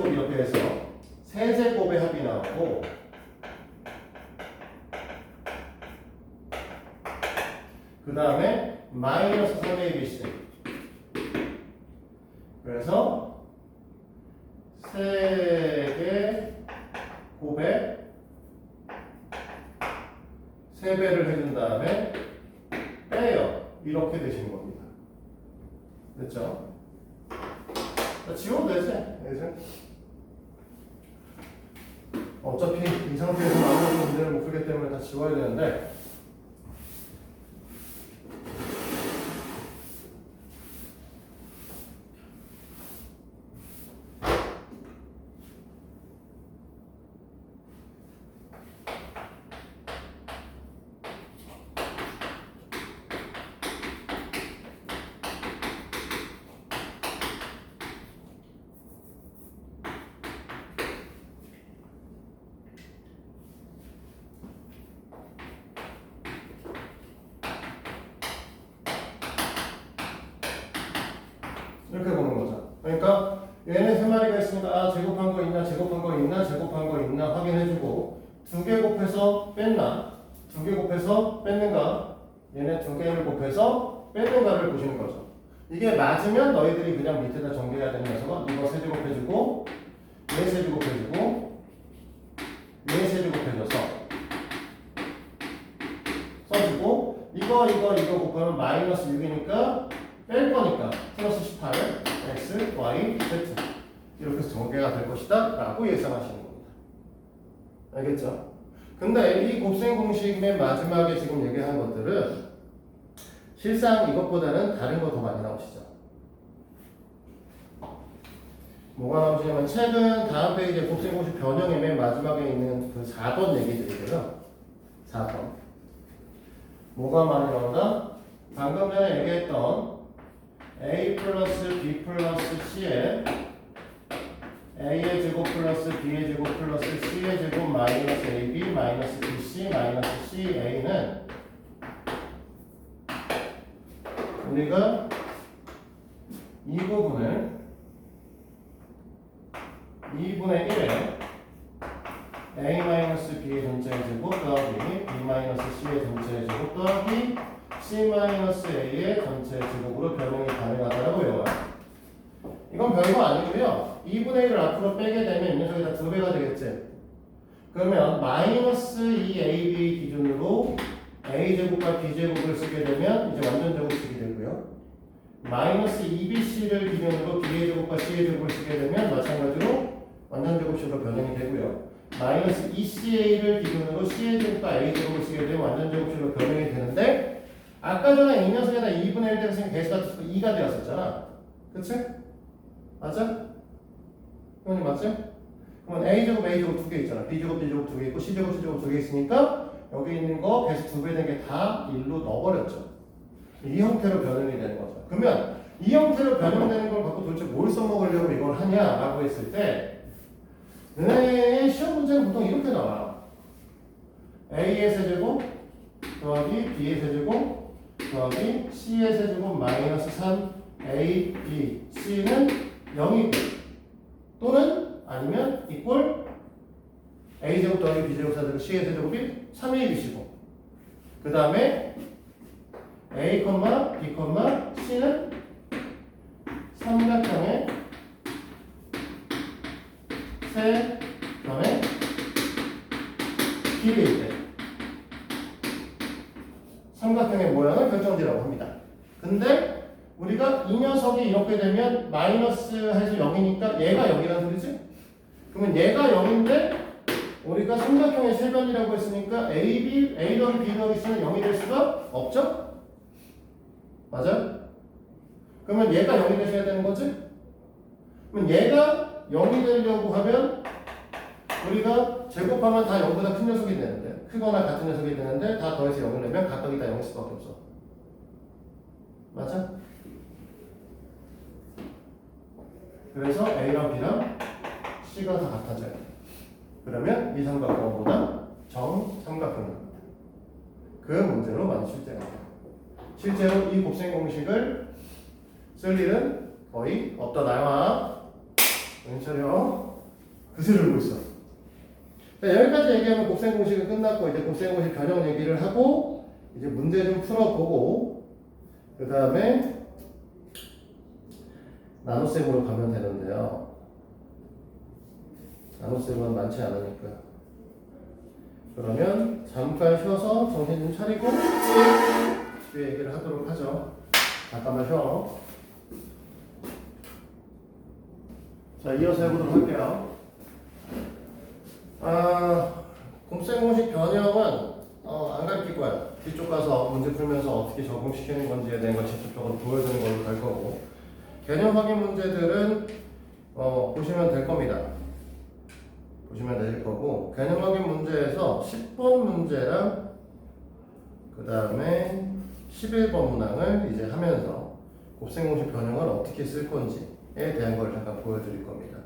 이렇게 해서 세제곱의 합이 나오고 그 다음에 마이너스 3abc 그래서 세 개 곱에 3배를 해준 다음에 빼요. 이렇게 되시는 겁니다. 됐죠? 지워도 되지? 어차피 이 상태에서 아무런 문제를 못 풀기 때문에 다 지워야 되는데 이렇게 보는 거죠. 그러니까 얘네 세 마리가 있으니까 제곱한 거 있나 제곱한 거 있나 제곱한 거 있나 확인해주고 두 개 곱해서 뺐나 두 개 곱해서 뺐는가 얘네 두 개를 곱해서 뺐는가를 보시는 거죠. 이게 맞으면 너희들이 그냥 밑에다 정리해야 되는 녀석은 이거 세제곱해주고 얘 세제곱해주고 얘 세제곱해줘서 써주고 이거 곱하면 마이너스 6이니까 뺄 거니까 플러스 18 x, y, z 이렇게 해서 전개가 될 것이다 라고 예상하시는 겁니다. 알겠죠? 근데 이 곱셈 공식 맨 마지막에 지금 얘기한 것들은 실상 이것보다는 다른 거 더 많이 나오시죠. 뭐가 나오시냐면 최근 다음 페이지에 곱셈 공식 변형의 맨 마지막에 있는 그 4번 얘기들이고요. 4번 뭐가 많이 나온다? 방금 전에 얘기했던 a 플러스 b 플러스 c에 a의 제곱 플러스 b의 제곱 플러스 c의 제곱 마이너스 ab 마이너스 bc 마이너스 ca는 우리가 이 부분을 2분의 1에 a 마이너스 b의 전체의 제곱 더하기 b 마이너스 c의 전체의 제곱 더하기 c 마이너스 a의 전체의 제곱으로 변형이 가능하다고 외워요. 이건 별거 아니고요. 2분의 1을 앞으로 빼게 되면 이 녀석이 다 2배가 되겠지. 그러면 마이너스 2ab 기준으로 a제곱과 b제곱을 쓰게 되면 이제 완전 제곱식이 되고요. 마이너스 2bc를 기준으로 b의 제곱과 c의 제곱을 쓰게 되면 마찬가지로 완전 제곱식으로 변형이 되고요. 마이너스 2ca를 기준으로 c의 제곱과 a 제곱을 쓰게 되면 완전 제곱식으로 변형이 되는데 아까 전에 이 녀석에다 2분의 1 대했으면 개수가 2가 되었었잖아. 그치? 맞아? 형님 맞지? 그러면 a제곱 a제곱 두 개 있잖아. b제곱 b제곱 두 개 있고 c제곱 c제곱 두 개 있으니까 여기 있는 거 개수 2배 된 게 다 1로 넣어버렸죠. 이 형태로 변형이 되는 거죠. 그러면 이 형태로 변형되는 걸 갖고 도대체 뭘 써먹으려고 이걸 하냐라고 했을 때 너네 시험 문제는 보통 이렇게 나와요. a의 세제곱 더하기 b의 세제곱 더하기 c의 세제곱 마이너스 3a, b, c는 0이고 또는 아니면 이꼴 a제곱 더하기 b제곱 사제곱 c의 세제곱이 3a, b시고 그 다음에 a, b, c는 삼각형의 세 변의 길이일 때 삼각형의 모양을 결정지라고 합니다. 근데 우리가 이 녀석이 이렇게 되면 마이너스 해서 0이니까 얘가 0이라는 소리지? 그러면 얘가 0인데 우리가 삼각형의 세변이라고 했으니까 A 더하기 B 더하기 C는 0이 될 수가 없죠? 맞아요? 그러면 얘가 0이 되셔야 되는 거지? 그럼 얘가 0이 되려고 하면 우리가 제곱하면 다 0보다 큰 녀석이 되는데 크거나 같은 녀석이 되는데 다 더해서 0을 내면 각각이 다 0일 수밖에 없어. 맞아? 그래서 A랑 B랑 C가 다 같아져요. 그러면 이 삼각형보다 정삼각형입니다. 그 문제로 많이 출제가 돼요. 실제로 이 곱셈 공식을 쓸 일은 거의 없더나요. 괜찮아요? 그새 울고 있어. 자, 여기까지 얘기하면 곱셈 공식은 끝났고 이제 곱셈 공식 변형 얘기를 하고 이제 문제 좀 풀어보고 그 다음에 나눗셈으로 가면 되는데요. 나눗셈은 많지 않으니까. 그러면 잠깐 쉬어서 정신 좀 차리고 뒤에 얘기를 하도록 하죠. 잠깐만 쉬어. 자, 이어서 해보도록 할게요. 곱셈 공식 변형은 안 가르칠 거야. 뒤쪽 가서 문제 풀면서 어떻게 적용시키는 건지에 대한 걸 직접적으로 보여주는 걸로 갈 거고, 개념 확인 문제들은 보시면 될 겁니다. 보시면 될 거고, 개념 확인 문제에서 10번 문제랑 그 다음에 11번 문항을 이제 하면서 곱셈 공식 변형을 어떻게 쓸 건지에 대한 걸 잠깐 보여드릴 겁니다.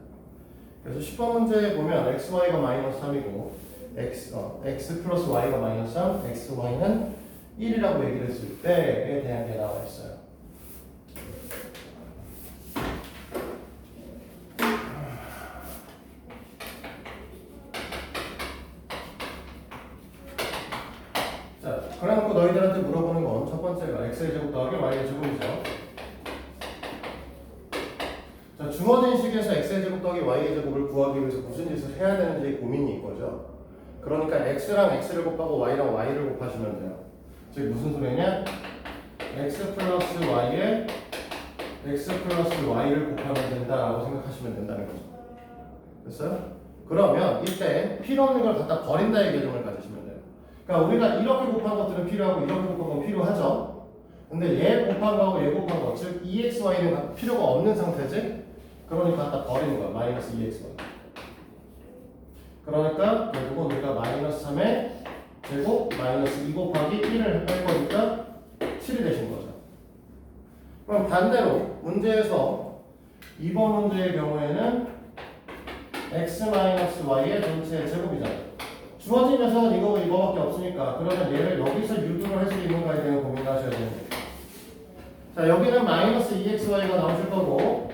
그래서 10번 문제에 보면 xy가 마이너스 3이고 x 플러스 y가 마이너스 3, xy는 1이라고 얘기를 했을 때에 대한 게 나와 있어요. 자, 그래놓고 너희들한테 물어보는 건 첫 번째가 x의 제곱 더하기 y의 제곱이죠. 자, 주어진 식에서 x의 제곱 더하기 y의 제곱을 구하기 위해서 무슨 짓을 해야 되는지 고민이 이거죠. 그러니까 x랑 x를 곱하고 y랑 y를 곱하시면 돼요. 즉 무슨 소리냐? x 플러스 y에 x 플러스 y를 곱하면 된다라고 생각하시면 된다는 거죠. 됐어요? 그러면 이때 필요 없는 걸 갖다 버린다의 개념을 가지시면 돼요. 그러니까 우리가 이렇게 곱한 것들은 필요하고 이렇게 곱한 건 필요하죠. 근데 얘 곱한 거하고 얘 곱한 거, 즉 EXY는 필요가 없는 상태지? 그러니까 갖다 버리는 거야. 마이너스 EXY. 그러니까 결국은 우리가 마이너스 3의 제곱 마이너스 2 곱하기 1을 뺄 거니까 7이 되신 거죠. 그럼 반대로 문제에서 2번 문제의 경우에는 x 마이너스 y의 전체의 제곱이잖아요. 주어진 녀석은 이거밖에 없으니까 그러면 얘를 여기서 유도를 할 수 있는가에 대한 고민을 하셔야 됩니다. 자, 여기는 마이너스 2xy가 나오실 거고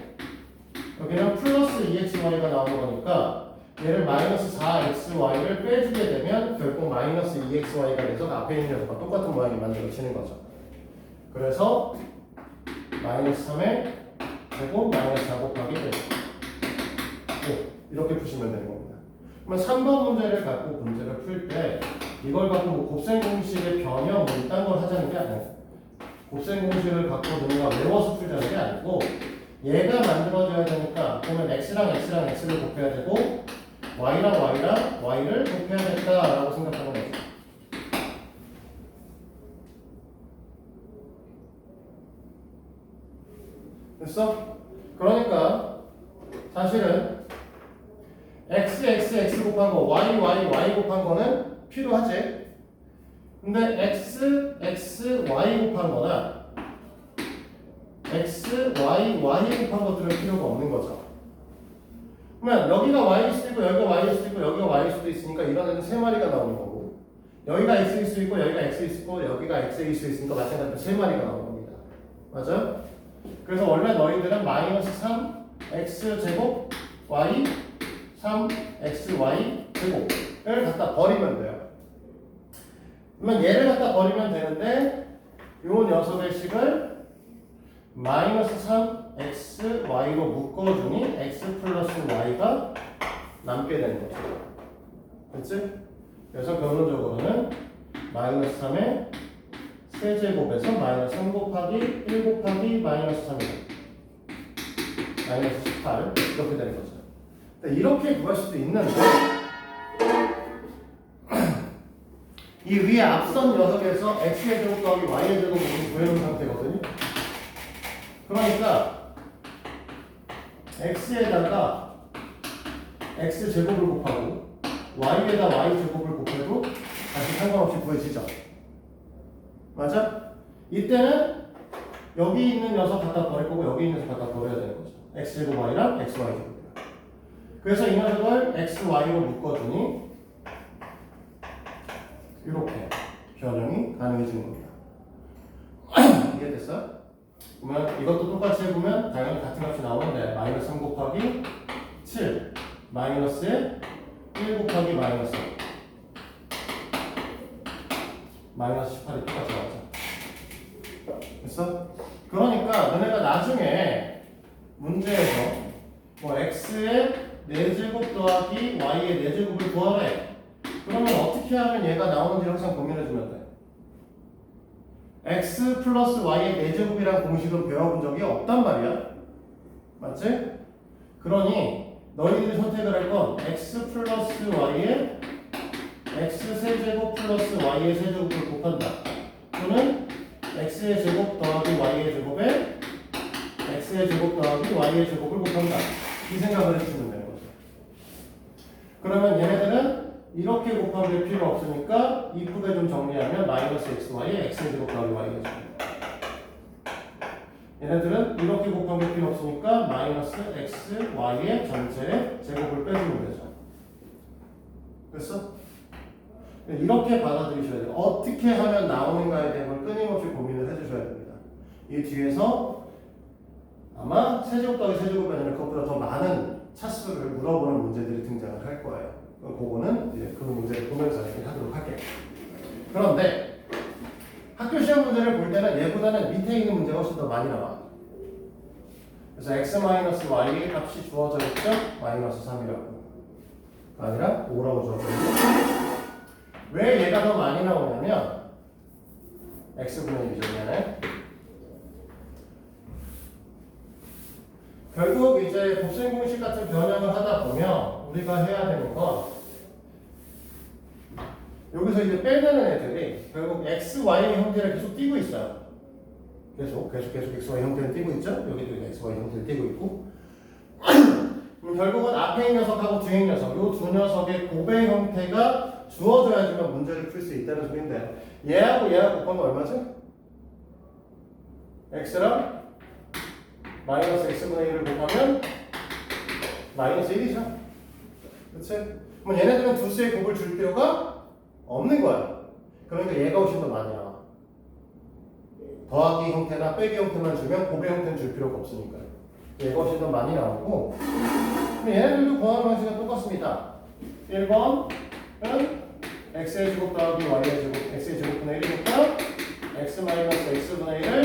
여기는 플러스 2xy가 나오는 거니까 얘를 마이너스 4xy를 빼주게 되면 결국 마이너스 2xy가 돼서 앞에 있는 녀석과 똑같은 모양이 만들어지는 거죠. 그래서 마이너스 3의 제곱 마이너스 4 곱하기 1 이렇게 푸시면 되는 겁니다. 그러면 3번 문제를 갖고 문제를 풀 때 이걸 갖고 뭐 곱셈 공식의 변형 뭐 이딴 걸 하자는 게 아니에요. 곱셈 공식을 갖고 누가 외워서 풀자는 게 아니고 얘가 만들어져야 되니까 그러면 x랑 x를 곱해야 되고 y랑 y를 곱해야겠다라고 생각하는 거죠. 됐어? 그러니까 사실은 x 곱한 거 y 곱한 거는 필요하지. 근데 y 곱한 거나 y 곱한 것들은 필요가 없는 거죠. 그러면 여기가 y일 수도 있고 여기가 y일 수도 있고 여기가 y일 수도 있으니까 이런 애는 3마리가 나오는 거고 여기가 x일 수 있고 여기가 x일 수 있고 여기가 x일 수 있으니까 마찬가지로 3마리가 나오는 겁니다. 맞아? 그래서 원래 너희들은 마이너스 3 x 제곱 y 3 xy 제곱을 갖다 버리면 돼요. 그러면 얘를 갖다 버리면 되는데 요 녀석의 식을 마이너스 3 xy로 묶어주니 x 플러스 y가 남게 되는 거죠. 그렇지? 그래서 결론적으로는 마이너스 3의 세제곱에서 마이너스 3 곱하기 1 곱하기 마이너스 3이다. 마이너스 18 이렇게 되는 거죠. 이렇게 구할 수도 있는데 이 위에 앞선 녀석에서 x의 제곱 더하기 y의 제곱을 구해놓은 상태거든요. 그러니까 x에다가 x 제곱을 곱하고 y에다 y 제곱을 곱해도 다시 상관없이 구해지죠. 맞아? 이때는 여기 있는 녀석 갖다 버릴 거고 여기 있는 녀석 갖다 버려야 되는 거죠. x제곱 y랑 xy제곱. 그래서 이 녀석을 xy로 묶어주니 이렇게 변형이 가능해지는 겁니다. 이해됐어? 그러면 이것도 똑같이 해보면 당연히 같은 값이 나오는데 마이너스 3 곱하기 7 마이너스에 1 곱하기 마이너스 마이너스 18이 똑같이 나오죠. 됐어? 그러니까 너네가 나중에 문제에서 뭐 x의 4제곱 더하기 y의 4제곱을 구하래. 그러면 어떻게 하면 얘가 나오는지 항상 고민해주면 돼. x 플러스 y의 4제곱이라는 공식을 배워본 적이 없단 말이야. 맞지? 그러니 너희들이 선택을 할 건 x 플러스 y의 x 세제곱 플러스 y의 세제곱을 곱한다. 또는 x의 제곱 더하기 y의 제곱에 x의 제곱 더하기 y의 제곱을 곱한다. 이 생각을 해주시면 되는 거죠. 그러면 얘네들은 이렇게 곱하면 필요 없으니까 이쁘게 좀 정리하면 마이너스 xy에 x의 제곱 더하기 y의 제곱. 얘네들은 이렇게 곱하면 필요 없으니까 마이너스 x, y의 전체의 제곱을 빼주면 되죠. 됐어? 이렇게 받아들이셔야 돼요. 어떻게 하면 나오는가에 대한 걸 끊임없이 고민을 해주셔야 됩니다. 이 뒤에서 아마 세제곱 더하기 세제곱이 아니라 그것보다 더 많은 차수를 물어보는 문제들이 등장을 할 거예요. 그거는 이제 그 문제를 보면서 하도록 할게요. 그런데 학교 시험 문제를 볼 때는 얘보다는 밑에 있는 문제가 훨씬 더 많이 나와. 그래서 x-y의 값이 주어져 있죠? 마이너스 3이라고. 아니라 5라고 주어졌는데 왜 얘가 더 많이 나오냐면 x분의 1이잖아요. 결국 이제 곱셈 공식 같은 변형을 하다 보면 우리가 해야 되는 건 여기서 이제 빼내는 애들이 결국 x, y 형태를 계속 띄고 있어요. 계속 x, y 형태를 띄고 있죠. 여기도 x, y 형태를 띄고 있고 결국은 앞에 있는 녀석하고 뒤에 있는 녀석 이 두 녀석의 곱의 형태가 주어져야지만 문제를 풀 수 있다는 소리인데 얘하고 얘하고 곱하면 얼마지? x랑 마이너스 x분의 1을 곱하면 마이너스 1이죠. 그치? 그럼 얘네들은 두 수의 곱을 줄 필요가 없는 거야. 그러니까 얘가 훨씬 더 많이 나와. 더하기 형태나 빼기 형태만 주면 곱의 형태는 줄 필요가 없으니까. 얘가 훨씬 더 많이 나오고 얘네들도 구하는 방식은 똑같습니다. 1번은 x의 제곱 더하기 y의 제곱 x의 제곱분의 1이니까 x 마이너스 x분의 1을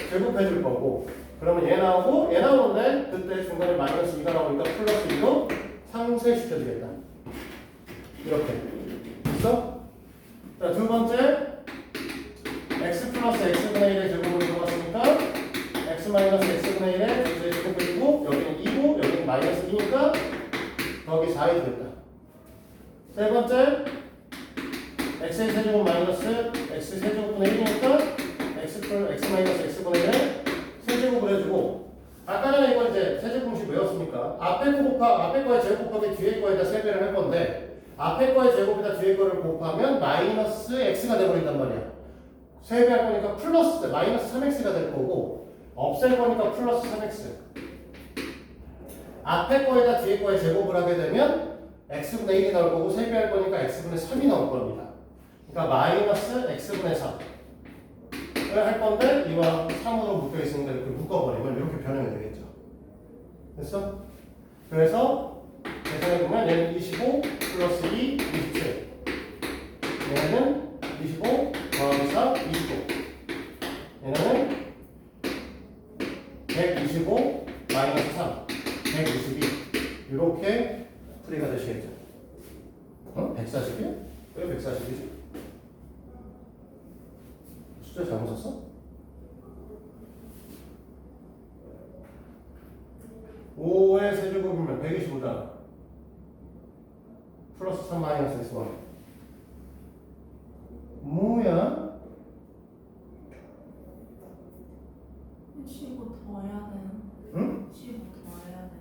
제곱해 줄 거고 그러면 얘 나오고 얘 나오는데 그때 중간에 마이너스 2가 나오니까 플러스 2로 상쇄시켜 주겠다. 이렇게 됐어? 자, 두 번째 x 플러스 x분의 1의 제곱을 들어갔으니까 x 마이너스 x분의 1의 x의 제곱이고 여기는 2고 여기는 마이너스 2니까 더하기 4이 되겠다. 세 번째 x의 세제곱 마이너스 x 세제곱분의 1이니까 x 마이너스 x분의 1의 세제곱을 해주고 아까 전에 이거 이제 세제곱 공식 외웠으니까 앞에 거의 제곱 곱하기 뒤에 거에다 세배를 할 건데 앞에 거의 제곱에다 뒤에 거를 곱하면 마이너스 x가 돼버린단 말이야. 세배할 거니까 플러스 마이너스 3x가 될 거고 없앨 거니까 플러스 3x. 앞에 거에다 뒤에 거에 제곱을 하게 되면 x분의 1이 나올 거고 세배할 거니까 x분의 3이 나올 겁니다. 그러니까 마이너스 x분의 3을 할 건데 이와 3으로 묶여 있으니까 이렇게 묶어버리면 이렇게 변형이 되겠죠. 됐어? 그래서 계산해보면 얘는 25 플러스 2, 27 얘는 25 더하기 4, 25 얘는 125 마이너스 3 122 이렇게 풀이가 되시겠죠. 140이요? 왜 140이지? 숫자 잘못 썼어? 5의 세제곱이면 125잖아. 플러스 3 마이너스 x1 뭐야?
15 더해야 되는.
응?
15 더해야 돼.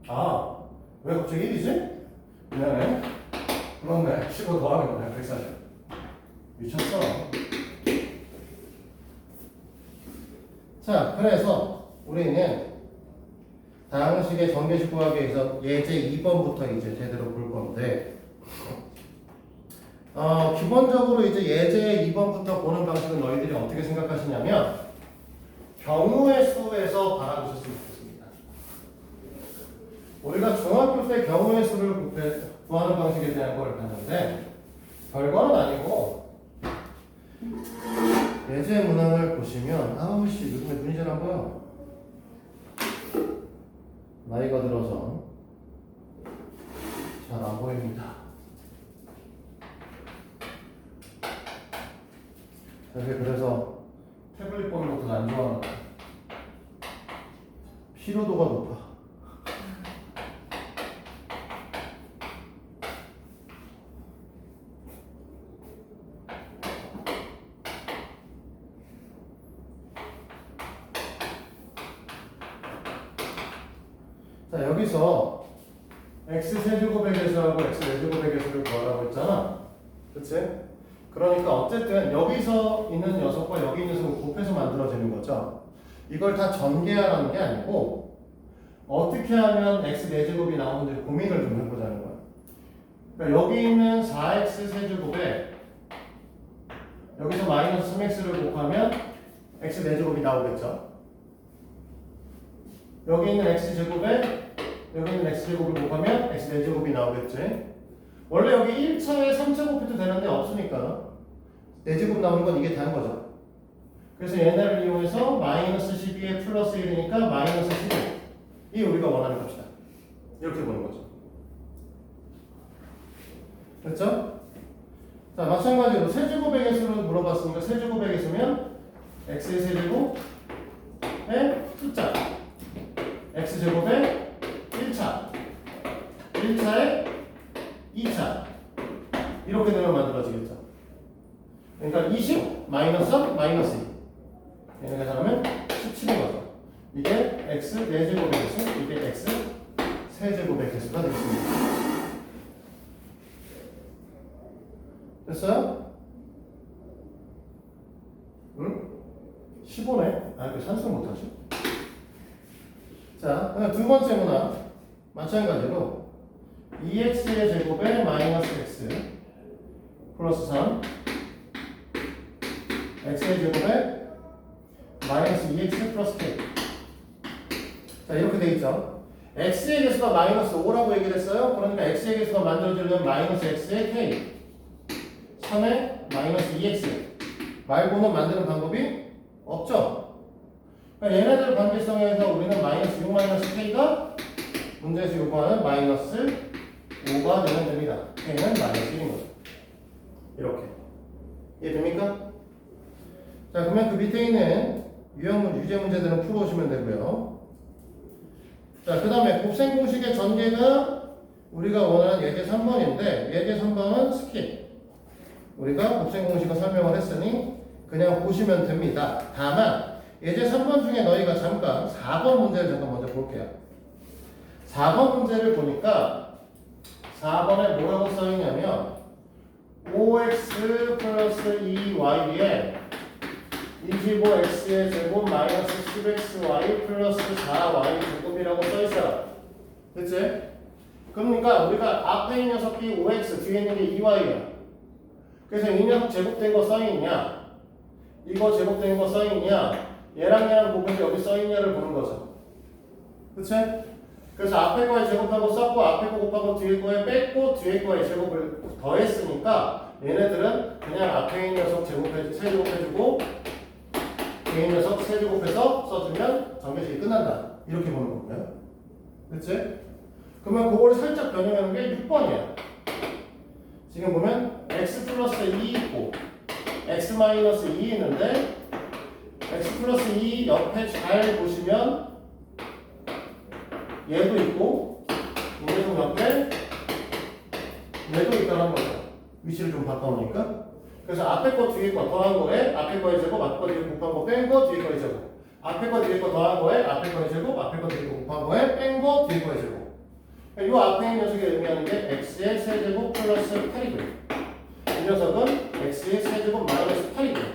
아, 왜 갑자기 1이지? 미안해. 그렇네. 15 더하는 거네. 140. 미쳤어. 자, 그래서 우리는 다항식의 전개식 구하기에서 예제 2번부터 이제 제대로 볼 건데 기본적으로 이제 예제 2번부터 보는 방식은 너희들이 어떻게 생각하시냐면 경우의 수에서 바라보셨으면 좋겠습니다. 우리가 중학교 때 경우의 수를 구하는 방식에 대한 걸 봤는데 별거는 아니고 예제 문항을 보시면 아우씨 요즘에 눈이 잘 안 보여. 나이가 들어서 잘 안 보입니다. 그래서 태블릿 보는 것도 안 좋아하는 거야. 피로도가 높아. 자, 여기서 x세제곱의 개수하고 x네제곱의 개수를 구하라고 했잖아. 그치? 그러니까 어쨌든 여기서 있는 녀석과 여기 있는 녀석을 곱해서 만들어지는 거죠. 이걸 다 전개하라는 게 아니고 어떻게 하면 x네제곱이 나오는지 고민을 좀 해보자는 거야. 그러니까 여기 있는 4x 세제곱에 여기서 마이너스 3x를 곱하면 x네제곱이 나오겠죠. 여기 있는 x제곱에 여기 있는 x제곱을 곱하면 x네제곱이 나오겠지. 원래 여기 1차에 3차 곱해도 되는데 없으니까 4제곱 나오는 건 이게 다인 거죠. 그래서 얘네를 이용해서 마이너스 12에 플러스 1이니까 마이너스 11. 이 우리가 원하는 값이다. 이렇게 보는 거죠. 됐죠? 자, 마찬가지로 세제곱의 개수를 물어봤으니까 세제곱의 개수면 x의 세제곱의 숫자 x제곱의 1차 1차에 2차 이렇게 되면 만들어지겠죠. 그러니까 20 마이너스 마이너스 2 얘네가 잘하면 17인 거죠. 이게 x 4제곱의 개수, 이게 x 세제곱의 개수가 되겠습니다. 됐어요? 응? 15네? 아, 그 산수 못하지? 자, 그럼 두 번째 문항 마찬가지로 2x의 제곱에 마이너스 x 플러스 3 x의 제곱에 마이너스 2x 플러스 k. 자, 이렇게 돼 있죠. x의 개수가 마이너스 5라고 얘기를 했어요. 그러니까 x의 개수가 만들어지려면 마이너스 x의 k 3의 마이너스 2x 말고는 만드는 방법이 없죠. 그러니까 얘네들 관계성에서 우리는 마이너스 6 마이너스 k가 문제에서 요구하는 마이너스 5가 되면 됩니다. k는 마이너스 1인 거죠. 이렇게. 이해됩니까? 자, 그러면 그 밑에 있는 유형문, 유제 문제들은 풀어오시면 되고요. 자, 그 다음에 곱셈 공식의 전개가 우리가 원하는 예제 3번인데 예제 3번은 스킵. 우리가 곱셈 공식을 설명을 했으니 그냥 보시면 됩니다. 다만 예제 3번 중에 너희가 잠깐 4번 문제를 잠깐 먼저 볼게요. 4번 문제를 보니까 4번에 뭐라고 써있냐면 5x 플러스 2y에 25x의 제곱 마이너스 10xy 플러스 4y 제곱이라고 써있어요. 그치? 그러니까 우리가 앞에 있는 녀석이 5x 뒤에 있는 게 2y야. 그래서 이 녀석 제곱된 거 써있냐, 이거 제곱된 거 써있냐, 얘랑 곱해서 여기 써있냐를 보는 거죠. 그치? 그래서 앞에 거에 제곱하고 썼고 앞에 거 곱하고 뒤에 거에 뺐고 뒤에 거에 제곱을 더했으니까 얘네들은 그냥 앞에 있는 녀석 세제곱해주고 뒤에 있는 녀석 세제곱해서 써주면 전개식이 끝난다. 이렇게 보는 거고요. 그치? 그러면 그걸 살짝 변형하는 게 6번이야. 지금 보면 x 플러스 2 있고 x 마이너스 2 있는데 x 플러스 2 옆에 잘 보시면 얘도 있고 이 녀석 옆에 얘도 있다는 거죠. 위치를 좀 바꿔놓으니까. 그래서 앞에 거 뒤에 거 더한 거에 앞에 거에 제곱, 앞에 거 뒤에 곱한 거 뺀 거 뒤에 거에 제곱, 앞에 거 뒤에 거 더한 거에 앞에 거에 제곱, 앞에 거 뒤에 거 곱한 거에 뺀 거 뒤에 거에 제곱. 이 앞에 있는 녀석이 의미하는 게 x의 세제곱 플러스 8이고요. 이 녀석은 x의 세제곱 마이너스 8이고요.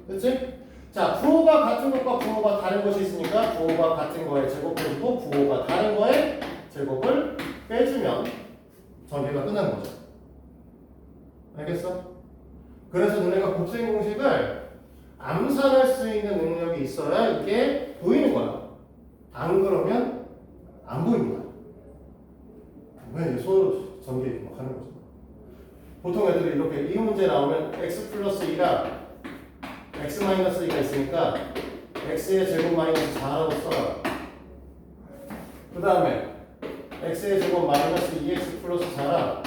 그치? 자, 부호가 같은 것과 부호가 다른 것이 있으니까 부호가 같은 거에 제곱해주고 부호가 다른 거에 제곱을 빼주면 전개가 끝나는 거죠. 알겠어? 그래서 너네가 곱셈 공식을 암산할 수 있는 능력이 있어야 이게 보이는 거야. 안 그러면 안 보입니다. 왜 이제 손으로 전개 막 하는 거죠. 보통 애들이 이렇게 이 문제 나오면 x 플러스 2랑 x 마이너스 2가 있으니까 x의 제곱 마이너스 4라고 써요. 그 다음에 x의 제곱 마이너스 2x 플러스 4랑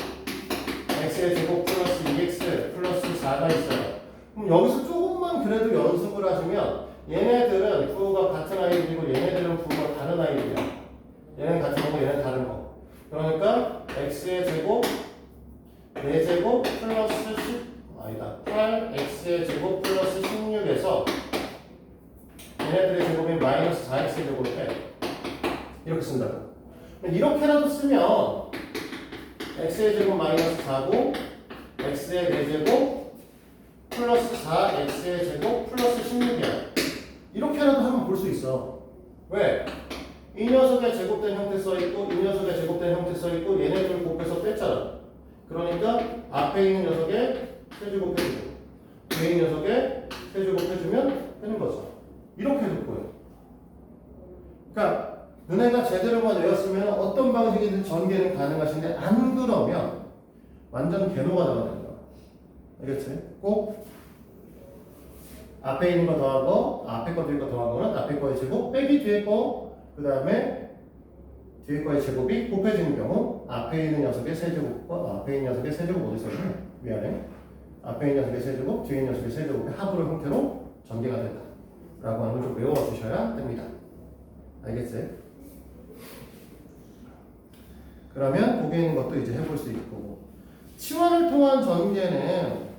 x의 제곱 플러스 2x 플러스 4가 있어요. 그럼 여기서 조금만 그래도 연습을 하시면 얘네들은 부호가 같은 아이들이고 얘네들은 부호가 다른 아이들이야. 얘는 같은 거고 얘는 다른 거. 그러니까 x의 제곱 4제곱 플러스 8x의 제곱 플러스 16에서 얘네들의 제곱인 마이너스 4x의 제곱을 빼. 이렇게 쓴다고. 이렇게라도 쓰면 x의 제곱 마이너스 4고 x의 4제곱 플러스 4x의 제곱 플러스 16이야. 이렇게라도 하면 볼 수 있어. 왜? 이 녀석의 제곱된 형태 써있고 이 녀석의 제곱된 형태 써있고 얘네들 곱해서 뺐잖아. 그러니까 앞에 있는 녀석의 세제곱 해주고 뒤에 있는 녀석의 세제곱 해주면 되는 거죠. 이렇게 해도 보여. 그러니까 너네가 제대로만 외웠으면 어떤 방식이든 전개는 가능하신데 안 그러면 완전 개노가 나가는 거야. 알겠지? 꼭 앞에 있는 거 더하고 앞에 거 뒤에 거 더하고는 앞에 거의 제곱 빼기 뒤에 거 그 다음에 뒤에 거의 제곱이 곱해지는 경우 앞에 있는 녀석의 세제곱과 앞에 있는 녀석의 세제곱 어디 있어요? 미안해. 앞에 있는 녀석의 세제곱 뒤에 있는 녀석의 세제곱의 합으로 형태로 전개가 된다 라고 하는 걸 좀 외워주셔야 됩니다. 알겠지? 그러면 거기에 있는 것도 이제 해볼 수 있고 치환을 통한 전개는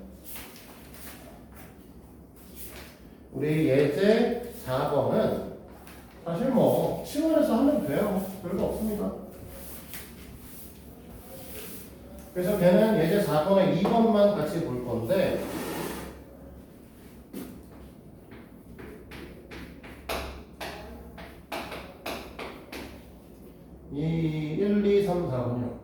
우리 예제 4번은 사실 뭐 치환해서 하면 돼요. 별거 없습니다. 그래서 걔는 예제 4번에 2번만 같이 볼 건데 이 1, 2, 3, 4군요.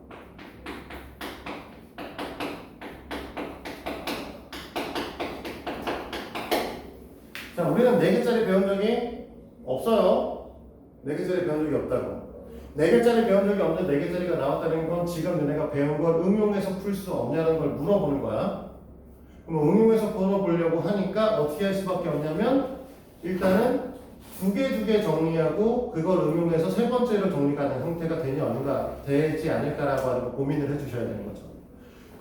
자, 우리는 4개짜리 배운 적이 없어요. 4개짜리 배운 적이 없다고. 4개짜리 배운 적이 없는데 4개짜리가 나왔다는 건 지금 너네가 배운 걸 응용해서 풀 수 없냐는 걸 물어보는 거야. 그럼 응용해서 풀어보려고 하니까 어떻게 할 수밖에 없냐면 일단은 두 개 정리하고 그걸 응용해서 세 번째로 정리가 된 형태가 되냐 아닌가 되지 않을까라고 하는 거 고민을 해주셔야 되는 거죠.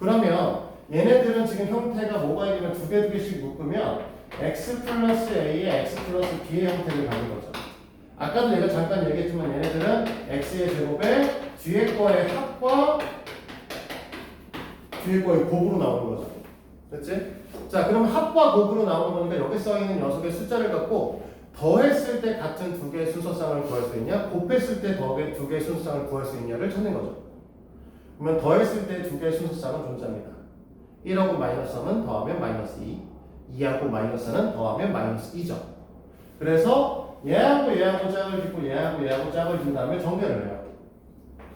그러면 얘네들은 지금 형태가 뭐가 있냐면 두 개씩 묶으면 x 플러스 a에 x 플러스 b의 형태를 가는 거죠. 아까도 내가 잠깐 얘기했지만 얘네들은 x의 제곱에 뒤에 거의 합과 뒤에 거의 곱으로 나오는 거죠. 됐지? 자, 그럼 합과 곱으로 나오는 거니까 여기 써있는 녀석의 숫자를 갖고 더했을 때 같은 두 개의 순서쌍을 구할 수 있냐, 곱했을 때 두 개의 순서쌍을 구할 수 있냐를 찾는 거죠. 그러면 더했을 때 두 개의 순서쌍은 존재합니다. 1하고 마이너스 3은 더하면 마이너스 2, 2하고 마이너스 4는 더하면 마이너스 2죠. 그래서 얘하고 짝을 짓고 얘하고 짝을 진 다음에 정렬을 해요.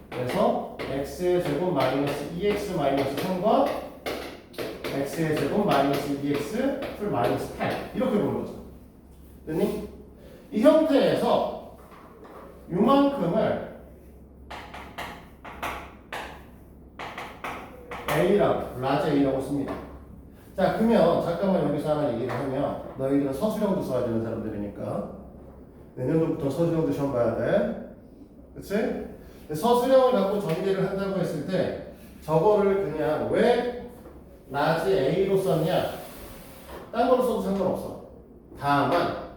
그래서 x의 제곱 마이너스 2x 마이너스 3과 x의 제곱 마이너스 2x 풀 마이너스 8 이렇게 보는 거죠. 됐니? 이 형태에서 요만큼을 A라고, 라지 A라고 씁니다. 자, 그러면 잠깐만 여기서 하나 얘기를 하면 너희들은 서술형도 써야 되는 사람들이니까 내년도부터 서술형도 시험 봐야 돼. 그치? 서술형을 갖고 전개를 한다고 했을 때 저거를 그냥 왜 라지 A로 썼냐? 딴 걸로 써도 상관없어. 다만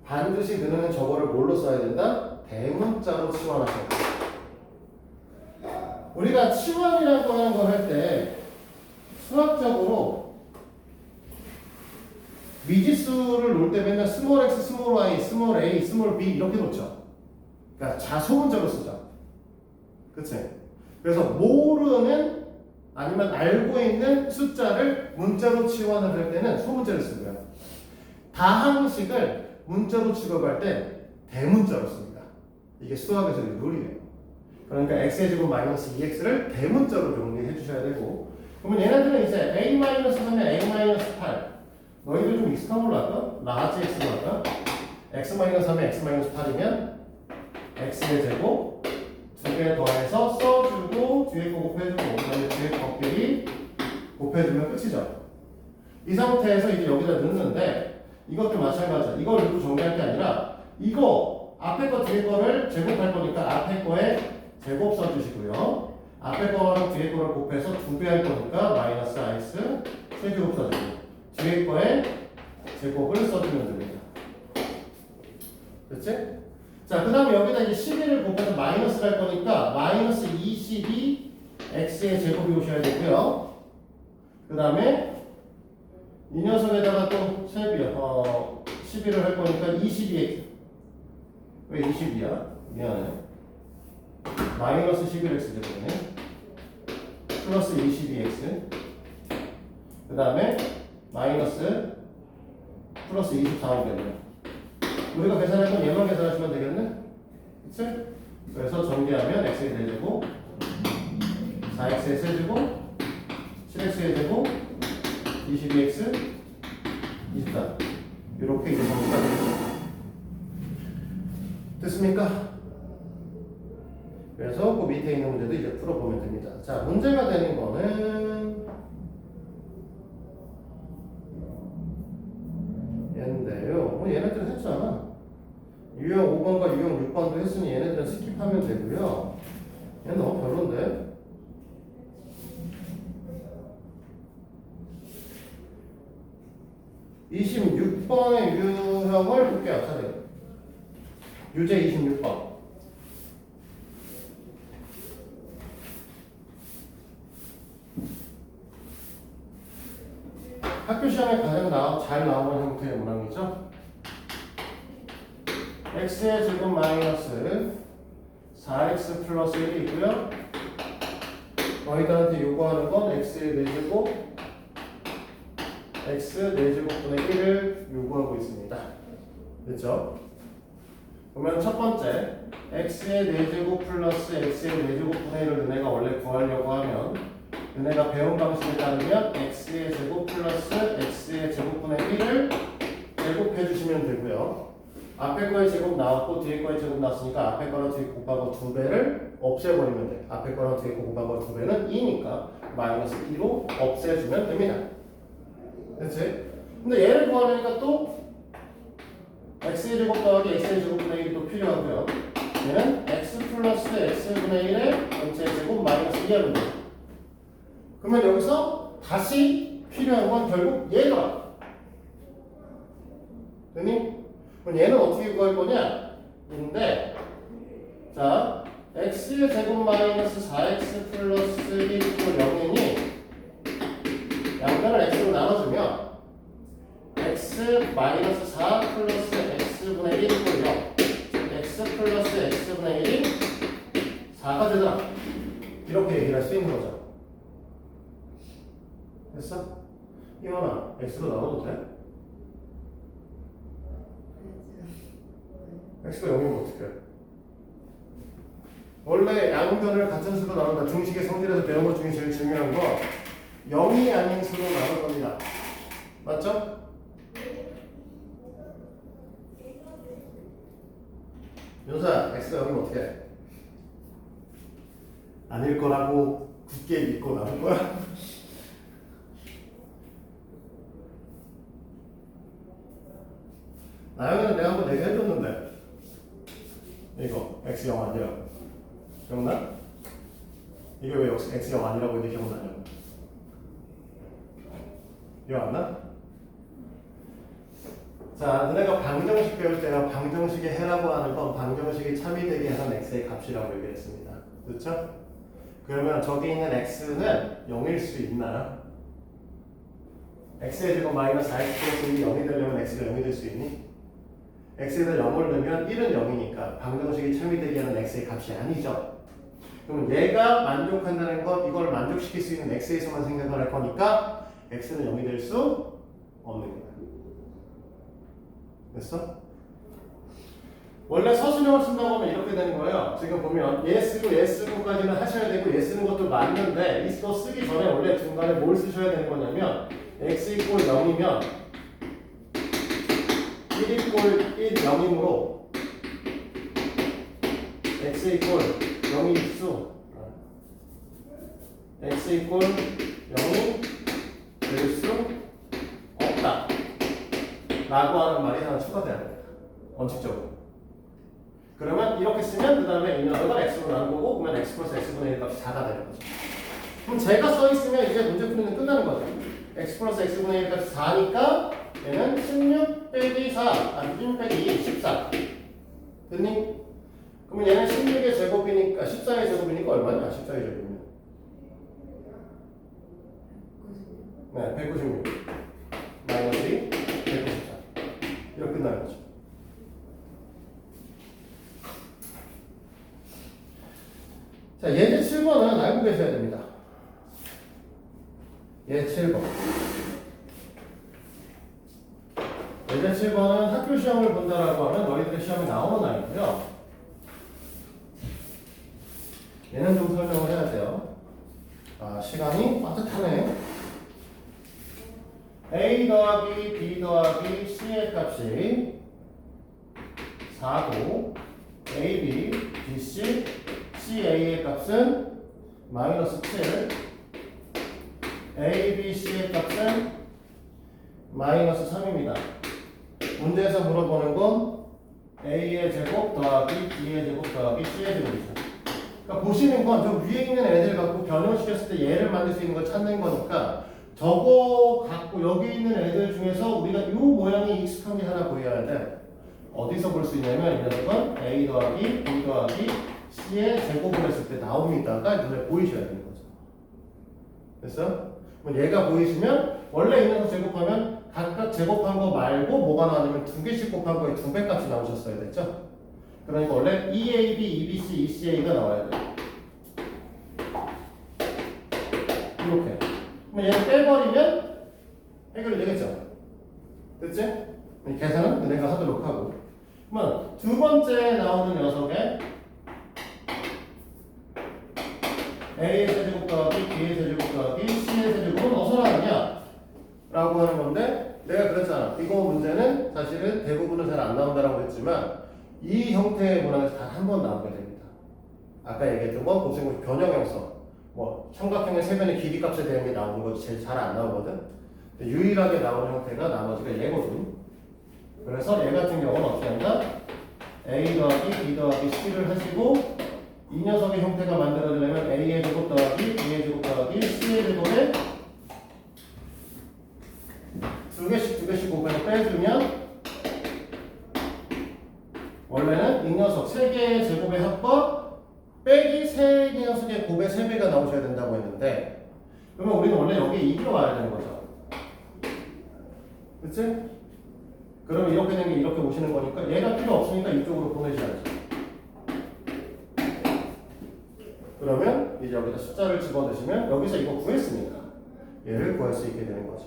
반드시 너는 저거를 뭘로 써야 된다? 대문자로 치환하셔야 돼. 우리가 치환이라고 하는 걸 할 때 수학적으로 미지수를 놓을 때 맨날 스몰 x, 스몰 y, 스몰 a, 스몰 b 이렇게 놓죠. 그러니까 자소문자로 쓰죠. 그치? 그래서 모르는 아니면 알고 있는 숫자를 문자로 치환을 할 때는 소문자를 쓰고요. 다항식을 문자로 취급할 때 대문자로 씁니다. 이게 수학에서 룰이에요. 그러니까 x의 제곱 마이너스 2x를 대문자로 정리해 주셔야 되고, 그러면 얘네들은 이제 a-3에 a-8, 너희들 좀 익숙한 걸로 할까? 라지 x로 할까? x-3에 x-8이면 x의 제곱 두 개 더해서 써주고 뒤에 거 곱해주고 그다음에 뒤에 곱끼리 곱해주면 끝이죠. 이 상태에서 이제 여기다 넣는데 이것도 마찬가지야. 이걸 일부 정리할 게 아니라 이거 앞에 거 뒤에 거를 제곱할 거니까 앞에 거에 제곱 써주시고요. 앞에 거랑 뒤에 거를 곱해서 두 배 할 거니까 마이너스 x 세제곱 써주고 뒤에 거에 제곱을 써주면 됩니다. 그렇지? 자, 그 다음에 여기다 이제 11을 곱해서 마이너스를 할 거니까 마이너스 22 x의 제곱이 오셔야 되고요. 그 다음에 이 녀석에다가 또 11을 할 거니까 22x. 왜 22야? 미안해. 마이너스 11x 제곱이네. 플러스 22x. 그 다음에 마이너스 플러스 24이겠네요. 우리가 계산할 건 얘만 계산하시면 되겠네? 그치? 그래서 전개하면 x의 4제곱 4x의 세제곱 7x의 제곱 22x 24 이렇게 이제 정리가 되겠죠. 됐습니까? 그래서 그 밑에 있는 문제도 이제 풀어보면 됩니다. 자, 문제가 되는 거는 얘인데요. 얘네들은 했잖아. 유형 5번과 유형 6번도 했으니 얘네들은 스킵하면 되고요. 얘는 너무 별론데? (26번의) 유형을 볼게요. 차례. 유제 26번. 학교 시험에 가장 잘 나오는 형태의 문항이죠. x의 제곱 마이너스 4x 플러스 1이 있고요. 너희들한테 요구하는 건 x의 4제곱 x 4제곱분의 1을 요구하고 있습니다. 됐죠? 그러면 첫 번째 x의 4제곱 플러스 x의 4제곱분의 1을 너네가 원래 구하려고 하면 너네가 배운 방식에 따르면 x의 제곱 플러스 x의 제곱분의 1을 제곱해 주시면 되고요. 앞에 거의 제곱 나왔고 뒤에 거의 제곱 나왔으니까 앞에 거랑 뒤에 곱하고 2배를 없애버리면 돼. 앞에 거랑 뒤에 거 곱하고 2배는 2니까 마이너스 2로 없애주면 됩니다. 그치? 근데 얘를 구하려니까 또 x의 제곱 더하기 x의 제곱분의 1이 또 필요하고요. 얘는 x 플러스 x분의 1의 전체 제곱 마이너스 2하면 돼요. 그러면 여기서 다시 필요한 건 결국 얘더라. 됐니? 그럼 얘는 어떻게 구할 거냐? 인데, 자, x의 제곱 마이너스 4x 플러스 1이 0이니 양변을 x로 나눠주면 x 마이너스 4 플러스 x분의 1이 0. x 플러스 x분의 1이 4가 되더라. 이렇게 얘기를 할 수 있는 거죠. 됐어? 이거나 x로 나눠도 돼? x가 0이면 어떡해? 원래 양변을 같은 수로 나눈다. 중식의 성질에서 배운 것 중에 제일 중요한 거 0이 아닌 수로 나눌 겁니다. 맞죠? 윤서야, x가 0이면 어떡해? 아닐 거라고 굳게 믿고 나눌 거야? 나영이는 내가 한번 얘기해줬는데 이거 x 0 아니야. 기억나? 이게 왜 x 0 아니라고 이제 기억나냐고. 기억 안 나? 자, 너네가 방정식 배울 때가 방정식의 해라고 하는 건 방정식이 참이 되게 하는 x의 값이라고 얘기했습니다. 그렇죠? 그러면 저기 있는 x는 0일 수 있나? x의 제곱 마이너스 4x 플러스 1이 0이 되려면 x가 0이 될 수 있니? x에다 0을 넣으면 1은 0이니까 방정식이 참이 되게 하는 x의 값이 아니죠. 그럼 얘가 만족한다는 건 이걸 만족시킬 수 있는 x에서만 생각을 할 거니까 x는 0이 될 수 없는 거야. 됐어? 원래 서술형을 쓴다고 하면 이렇게 되는 거예요. 지금 보면 얘 쓰고 얘 쓰고까지는 하셔야 되고 얘 쓰는 것도 맞는데 이거 쓰기 전에 원래 중간에 뭘 쓰셔야 되는 거냐면 x 이꼴 0이면 1 이꼴 1 0이므로 x 이꼴 0이 수 x 이꼴 0이 될 수 없다 라고 하는 말이 하나 추가돼야 됩니다. 원칙적으로. 그러면 이렇게 쓰면 그 다음에 이 녀석을 x로 나누고 그러면 x 플러스 x분의 1 값이 4가 되는 거죠. 그럼 제가 써있으면 이제 문제 풀이는 끝나는 거죠. x 플러스 x분의 1 값이 4니까 얘는 16 빼기 4 아니 16 빼기 14 됐니? 그러면 얘는 16의 제곱이니까 14의 제곱이니까 얼마냐? 14의 제곱이면 네 196 마이너스 2 194 이렇게 끝나는 거죠. 자, 예제 7번은 알고 계셔야 됩니다. 예제 7번. 예제 7번은 학교 시험을 본다라고 하면 너희들의 시험에 나오는 아이고요. 얘는 좀 설명을 해야 돼요. 아, 시간이 빠듯하네. a 더하기 b 더하기 c의 값이 4고 ab, bc, CA의 값은 마이너스 7 ABC의 값은 마이너스 3입니다. 문제에서 물어보는 건 A의 제곱 더하기 B의 제곱 더하기 C의 제곱이죠. 그러니까 보시는 건 저 위에 있는 애들 갖고 변형시켰을 때 얘를 만들 수 있는 걸 찾는 거니까 저거 갖고 여기 있는 애들 중에서 우리가 이 모양이 익숙한 게 하나 보여야 돼. 어디서 볼 수 있냐면 이 녀석은 A 더하기 B 더하기 C의 제곱을 했을 때 나옵니다가 눈에 보이셔야 되는 거죠. 됐어? 그럼 얘가 보이시면 원래 이 녀석 제곱하면 각각 제곱한 거 말고 뭐가 나왔냐면 두 개씩 곱한 거에 2배 값이 나오셨어야 됐죠? 그러니까 원래 EAB, EBC, ECA가 나와야 돼. 이렇게. 그럼 얘를 빼버리면 해결이 되겠죠? 됐지? 계산은 내가 하도록 하고. 그러면 두 번째 나오는 녀석의 A의 세제곱 더하기 B의 세제곱 더하기 C의 세제곱은 어디서 나오냐? 라고 하는 건데 내가 그랬잖아. 이거 문제는 사실은 대부분은 잘 안 나온다라고 했지만 이 형태의 문항에서 단 한 번 나오게 됩니다. 아까 얘기했던 건 보시면 변형형성 뭐 삼각형의 세변의 길이 값에 대한 게 나오는 거 제일 잘 안 나오거든. 유일하게 나오는 형태가 나머지가 얘거든. 그래서 얘 같은 경우는 어떻게 한다? A 더하기 B 더하기 C를 하시고 이 녀석의 형태가 만들어지려면 A의 제곱 더하기 B의 제곱 더하기 C의 제곱에 두 개씩 곱해서 빼주면 원래는 이 녀석 3개의 제곱의 합법 빼기 3녀석의 곱의 3배가 나오셔야 된다고 했는데 그러면 우리는 원래 여기에 이기로 와야 되는 거죠. 그치? 그러면 이렇게 되면 이렇게 오시는 거니까 얘가 필요 없으니까 이쪽으로 보내셔야죠. 그러면 이제 여기다 숫자를 집어넣으시면 여기서 이거 구했으니까 얘를 구할 수 있게 되는 거죠.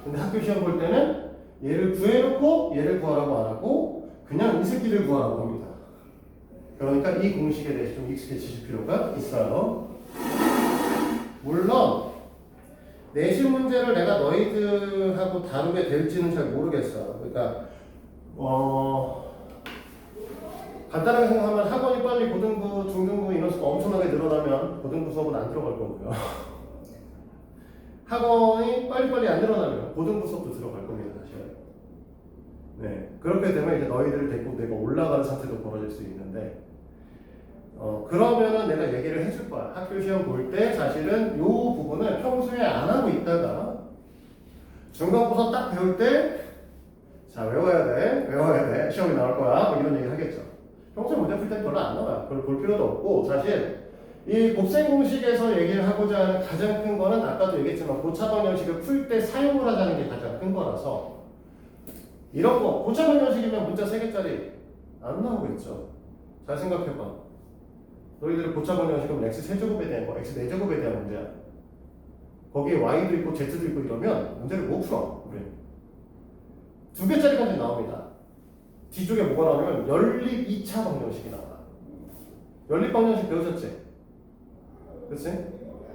근데 학교 시험 볼 때는 얘를 구해놓고 얘를 구하라고 안 하고 그냥 이 새끼를 구하라고 합니다. 그러니까 이 공식에 대해서 좀 익숙해지실 필요가 있어요. 물론 내신 문제를 내가 너희들하고 다루게 될지는 잘 모르겠어. 그러니까 간단하게 생각하면 학원이 빨리 고등부, 중등부 인원수가 엄청나게 늘어나면 고등부 수업은 안 들어갈 거고요. 학원이 빨리빨리 안 늘어나면 고등부 수업도 들어갈 겁니다. 사실. 네, 그렇게 되면 이제 너희들을 데리고 내가 올라가는 사태도 벌어질 수 있는데 그러면은 내가 얘기를 해줄 거야. 학교 시험 볼 때 사실은 요 부분을 평소에 안 하고 있다가 중간고사 딱 배울 때 자, 외워야 돼. 시험이 나올 거야. 뭐 이런 얘기 하겠죠. 평소에 문제 풀 때 별로 안 나와요. 그걸 볼 필요도 없고 사실 이 곱셈 공식에서 얘기를 하고자 하는 가장 큰 거는 아까도 얘기했지만 고차방 형식을 풀 때 사용을 하자는 게 가장 큰 거라서 이런 거 고차방 형식이면 문자 3개짜리 안 나오겠죠. 잘 생각해봐. 너희들이 고차방 형식은 x 세제곱에 대한 거, x 4제곱에 대한 문제야. 거기에 y도 있고 z도 있고 이러면 문제를 못 풀어. 우리 2개짜리까지 나옵니다. 뒤쪽에 뭐가 나오냐면 연립 2차 방정식이 나와. 연립 방정식 배우셨지? 그치?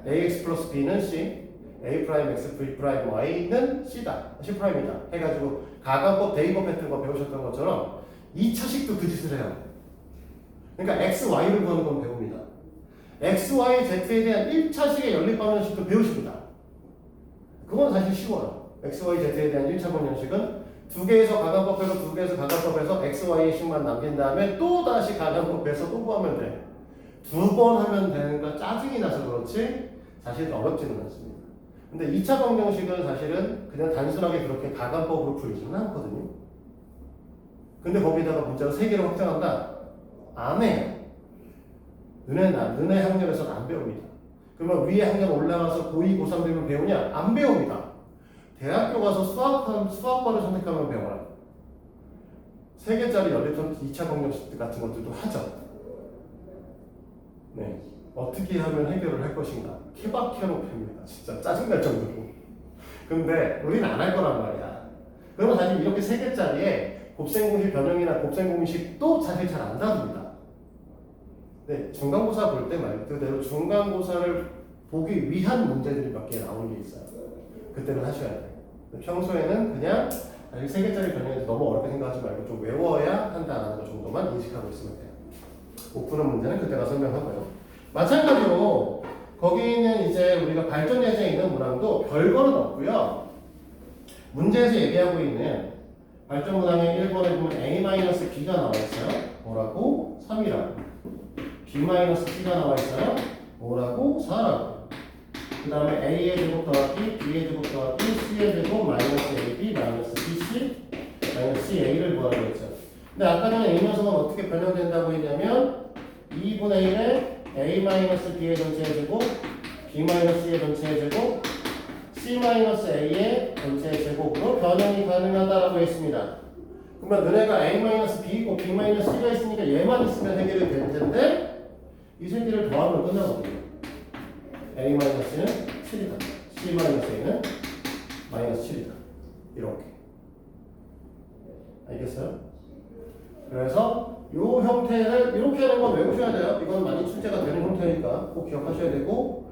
ax 플러스 b는 c, a 프라임 x, v 프라임 y는 c다. c'이다. 해가지고 가관법, 대입법 했던 거 배우셨던 것처럼 2차식도 그 짓을 해요. 그러니까 x, y를 구하는 건 배웁니다. x, y, z에 대한 1차식의 연립 방정식도 배우십니다. 그건 사실 쉬워요. x, y, z에 대한 1차 방정식은 두 개에서 가관법에서 두 개에서 가관법에서 x, y의 식만 남긴 다음에 또 다시 가관법에서 또 구하면 돼. 두 번 하면 되니까 짜증이 나서 그렇지 사실 어렵지는 않습니다. 근데 2차 방정식은 사실은 그냥 단순하게 그렇게 가관법으로 풀리지는 않거든요. 근데 거기다가 문자로 3개를 확장한다? 안 해요. 너네 학년에서는 안 배웁니다. 그러면 위에 학년 올라가서 고2, 고3 되면 배우냐? 안 배웁니다. 대학교 가서 수학과를 선택하면 배워요. 3개짜리 연립선 2차 방정식 같은 것들도 하죠. 네. 어떻게 하면 해결을 할 것인가? 케바케로 팹니다. 진짜 짜증날 정도로. 근데 우리는 안 할 거란 말이야. 그러면 사실 이렇게 3개짜리에 곱셈공식 변형이나 곱셈공식도 사실 잘 안 다룹니다. 네, 중간고사 볼 때 말 그대로 중간고사를 보기 위한 문제들이 몇 개 나오는 게 있어요. 그때는 하셔야 돼요. 평소에는 그냥 아직 3개짜리 변형에서 너무 어렵게 생각하지 말고 좀 외워야 한다는 것 정도만 인식하고 있으면 돼요. 못 푸는 문제는 그때가 설명하고요. 마찬가지로 거기는 이제 우리가 발전 예제에 있는 문항도 별거는 없고요. 문제에서 얘기하고 있는 발전 문항의 1번에 보면 a-b가 나와 있어요. 뭐라고? 3이라고. b-c가 나와 있어요. 뭐라고? 4라고. 그 다음에 a의 제곱 더하기 b의 제곱 더하기 c의 제곱 마이너스 ab 마이너스 bc 마이너스 ca를 구하라고 했죠. 근데 아까 전에 이 녀석은 어떻게 변형된다고 했냐면 2분의 1에 a-b의 전체의 제곱 b-c의 전체의 제곱 c-a의 전체의 제곱으로 변형이 가능하다라고 했습니다. 그러면 너네가 a-b고 b-c가 있으니까 얘만 있으면 해결이 될 텐데 이 세 개를 더하면 끝나거든요. a-는 7이다. c-a는 마이너스 7이다. 이렇게. 알겠어요? 그래서 이 형태를 이렇게 하는 건 외우셔야 돼요. 이건 많이 출제가 되는 형태니까 꼭 기억하셔야 되고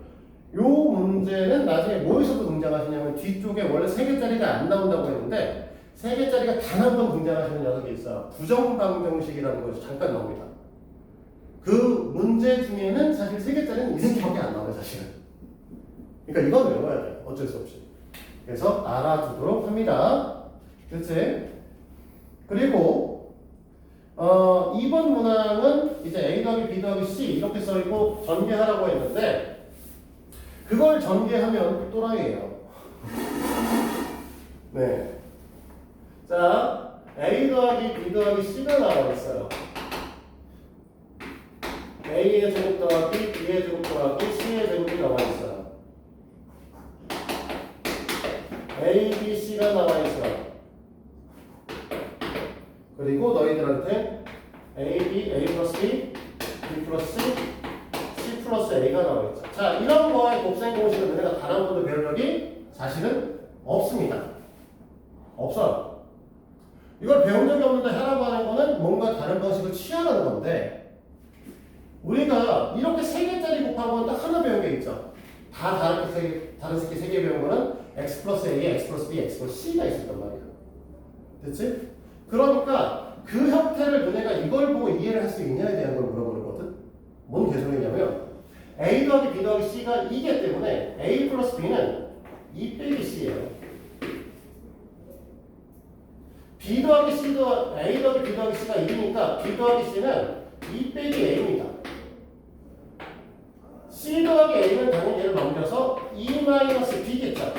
이 문제는 나중에 뭐에서도 등장하시냐면 뒤쪽에 원래 3개짜리가 안 나온다고 했는데 3개짜리가 단 한 번 등장하시는 녀석이 있어요. 부정방정식이라는 것이 잠깐 나옵니다. 그 문제 중에는 사실 3개짜리는 이 새끼밖에 안 나와요. 사실은. 그러니까 이건 외워야 돼요. 어쩔 수 없이. 그래서 알아두도록 합니다. 그치? 그리고 2번 문항은 이제 A 더하기 B 더하기 C 이렇게 써있고 전개하라고 했는데 그걸 전개하면 또라이예요. 네. 자, A 더하기 B 더하기 C가 나와 있어요. A의 제곱 더하기 B의 제곱 더하기 C의 제곱이 나와 있어요. A, B, C가 나와 있어요. 그리고 너희들한테 A, B, A 플러스 B, B 플러스 C, C 플러스 A가 나와 있죠. 자, 이런 거의 곱셈 공식을 우리가 단 한 번도 배운 적이 사실은 없습니다. 없어요. 이걸 배운 적이 없는데 하라고 하는 거는 뭔가 다른 방식을 취하라는 건데 우리가 이렇게 3개짜리 곱한 건 딱 하나 배운 게 있죠. 다 다른 새끼 3개 배운 거는 X 플러스 A에 X 플러스 B, X 플러스 C가 있었단 말이야. 됐지? 그러니까 그 형태를 너네가 이걸 보고 이해를 할 수 있냐에 대한 걸 물어보는 뭔 개소리냐면 A 더하기 B 더하기 C가 2기 때문에 A 플러스 B는 2 빼기 C예요. B 더하기 C 더하기 A 더하기 B 더하기 C가 1이니까 B 더하기 C는 2 빼기 A입니다. C 더하기 A는 당연히 얘를 넘겨서 2 마이너스 B겠죠.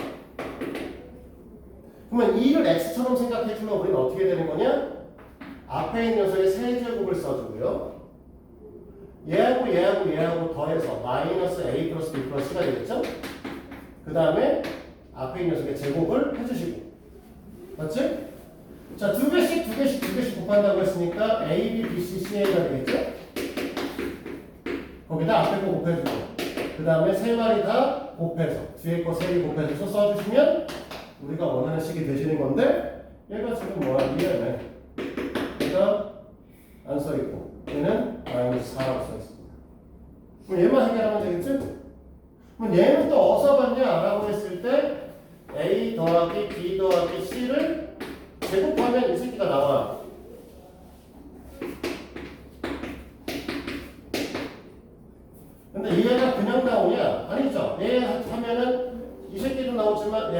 그러면 2를 X처럼 생각해주면 우리는 어떻게 되는 거냐? 앞에 있는 녀석의 세제곱을 써주고요. 얘하고 더해서 마이너스 A 플러스 B 플러스 C가 되겠죠? 그 다음에 앞에 있는 녀석의 제곱을 해주시고. 맞지? 자, 두 개씩 곱한다고 했으니까 A, B, B, C, C가 되겠죠? 거기다 앞에 거 곱해주고. 그 다음에 세 마리 다 곱해서 뒤에 거 세 개 곱해줘서 써주시면 우리가 원하는 식이 되시는 건데 얘가 지금 뭐야? 이해네. 여기다 안 써있고 얘는 마이너스 4라고 써있습니다. 그럼 얘만 해결하면 되겠지? 그럼 얘는 또 어디서 봤냐라고 했을 때 A 더하기 B 더하기 C를 제곱하면 이 새끼가 나와. 근데 얘가 그냥 나오냐? 아니죠. 얘 하면은 이 새끼도 나오지만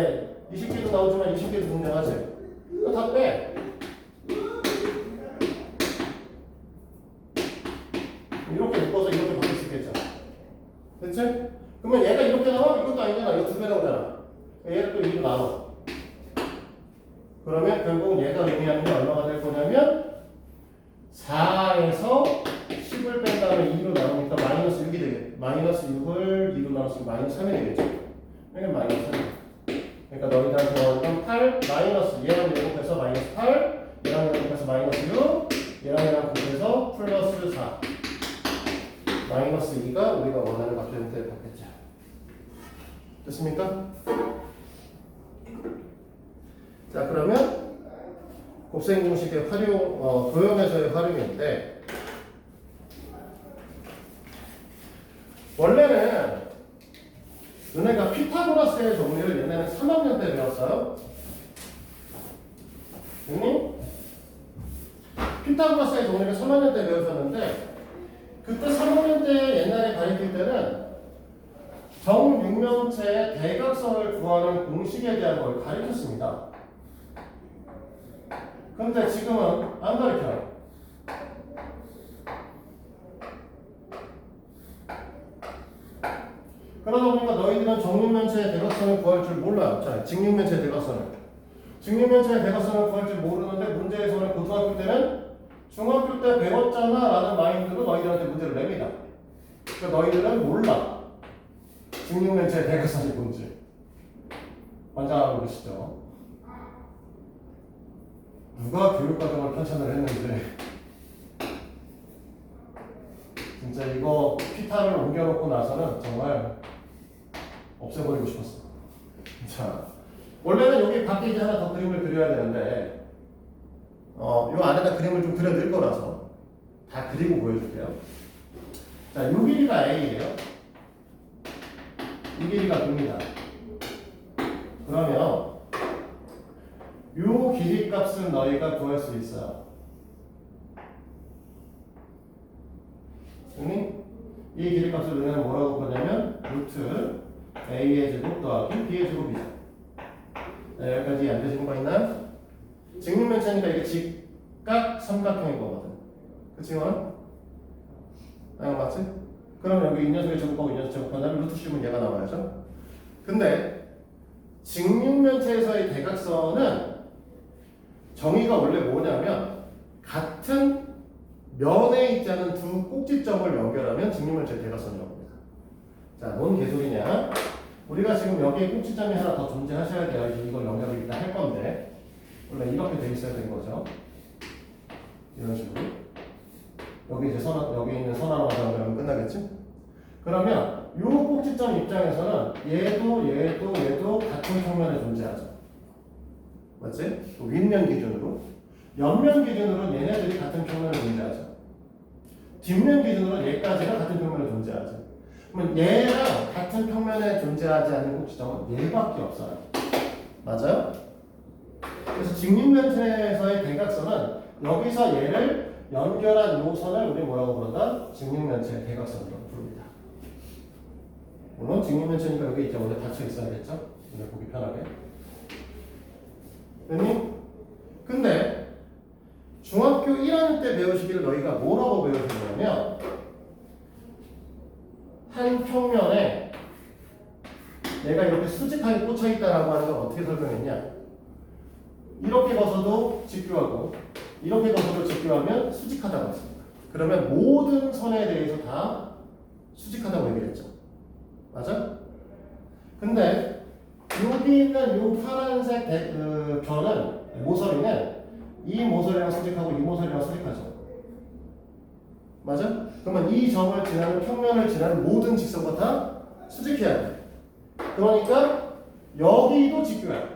이 새끼도 나오지만 이 새끼도 등장하지. 이거 다 빼. 이렇게 묶어서 이렇게 바꿀 수 있겠죠. 됐지? 그러면 얘가 이렇게 나와? 이것도 아니잖아. 이거 두 배 나오잖아. 얘를 또 2로 나눠. 그러면 결국 얘가 의미하는 게 얼마가 될 거냐면 4에서 10을 뺀 다음에 2로 나누니까 마이너스 6이 되겠죠. 마이너스 6을 2로 나눴으면 마이너스 3이 되겠죠. 여기는 마이너스 3. 그러니까 너희들한테 원하는 8 마이너스 얘랑 얘랑 곱해서 마이너스 8 얘랑 얘랑 곱해서 마이너스 6 얘랑 얘랑 곱해서 플러스 4 마이너스 2가 우리가 원하는 값 되는데 받겠죠. 됐습니까? 자 그러면 곱셈 공식의 활용, 도형에서의 활용인데 원래는 너네가 피타고라스의 정리를 옛날에 3학년 때 배웠어요. 응? 피타고라스의 정리를 3학년 때 배우셨는데 그때 3학년 때 옛날에 가르칠 때는 정육면체의 대각선을 구하는 공식에 대한 걸 가르쳤습니다. 근데 지금은 안 가르쳐요. 그러다 보니까 너희들은 정육면체의 대각선을 구할 줄 몰라요. 자, 직육면체의 대각선을. 직육면체의 대각선을 구할 줄 모르는데 문제에서는 고등학교 때는 중학교 때 배웠잖아 라는 마인드로 너희들한테 문제를 냅니다. 그러니까 너희들은 몰라. 직육면체의 대각선이 뭔지. 환장하고 계시죠? 누가 교육과정을 편찬을 했는지 진짜 이거 피타를 옮겨놓고 나서는 정말 없애버리고 싶었어. 자, 원래는 여기 밖에 이제 하나 더 그림을 그려야 되는데 요 안에다 그림을 좀 그려드릴 거라서 다 그리고 보여줄게요. 자, 요 길이가 A예요. 이 길이가 B입니다. 그러면 요 길이 값은 너희가 구할 수 있어요. 이 길이 값을 너희는 뭐라고 부르냐면 루트 A의 제곱 더하기 B의 제곱이죠. 네, 여기까지 안 되시는 거 있나? 직육면체니까 이게 직각 삼각형인 거거든. 그치? 맞지? 그럼 여기 이 녀석의 제곱하고 이 녀석 제곱한다면 루트 씌우면 얘가 나와야죠. 근데 직육면체에서의 대각선은 정의가 원래 뭐냐면 같은 면에 있지 않은 두 꼭지점을 연결하면 직육면체 대각선이라고 합니다. 자, 뭔 개소리냐? 우리가 지금 여기에 꼭지점이 하나 더 존재하셔야 돼야지 이걸 연결을 일단 할 건데 원래 이렇게 돼 있어야 되는 거죠. 이런 식으로 여기 이제 여기 있는 선 하나만 연결하면 끝나겠지? 그러면 이 꼭지점 입장에서는 얘도 같은 평면에 존재하죠. 맞지? 또 윗면 기준으로 옆면 기준으로 얘네들이 같은 평면에 존재하죠. 뒷면 기준으로 얘까지가 같은 평면에 존재하죠. 그러면 얘랑 같은 평면에 존재하지 않는 꼭지점은 얘밖에 없어요. 맞아요? 그래서 직육면체에서의 대각선은 여기서 얘를 연결한 요 선을 우리 뭐라고 부른다? 직육면체의 대각선이라고 부릅니다. 물론 직육면체니까 여기 이제 원래 닫혀 있어야겠죠? 오늘 보기 편하게. 됐니? 근데 중학교 1학년 때 배우시기를 너희가 뭐라고 배우시냐면 한 평면에 내가 이렇게 수직하게 꽂혀 있다라고 하는 걸 어떻게 설명했냐? 이렇게 벗어도 직교하고 이렇게 벗어도 직교하면 수직하다고 했습니다. 그러면 모든 선에 대해서 다 수직하다고 얘기했죠. 맞아? 근데 여기 있는 이 파란색 변은 모서리는 이 모서리랑 수직하고 이 모서리랑 수직하죠. 맞아? 그러면 이 점을 지나는 평면을 지나는 모든 직선과 다 수직해야 돼. 그러니까 여기도 직교야.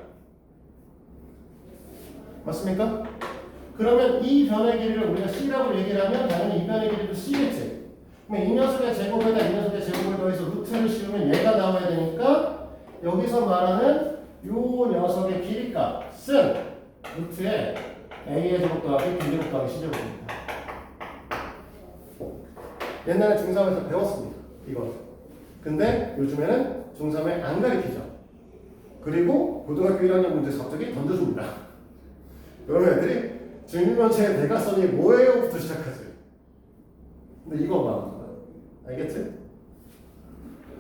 맞습니까? 그러면 이 변의 길이를 우리가 C라고 얘기를 하면 당연히 이 변의 길이도 C겠지. 그럼 이 녀석의 제곱에다 이 녀석의 제곱을 더해서 루트를 씌우면 얘가 나와야 되니까 여기서 말하는 요 녀석의 길이값은 루트에 A의 제곱 더하기 B 제곱 더하기 C 제곱입니다. 옛날에 중3에서 배웠습니다. 이거. 근데 요즘에는 중3에 안 가르치죠. 그리고 고등학교 1학년 문제 갑자기 던져줍니다. 그러면 애들이 증류면체의 대각선이 뭐예요? 부터 시작하지. 근데 이거 말하는 거야. 알겠지?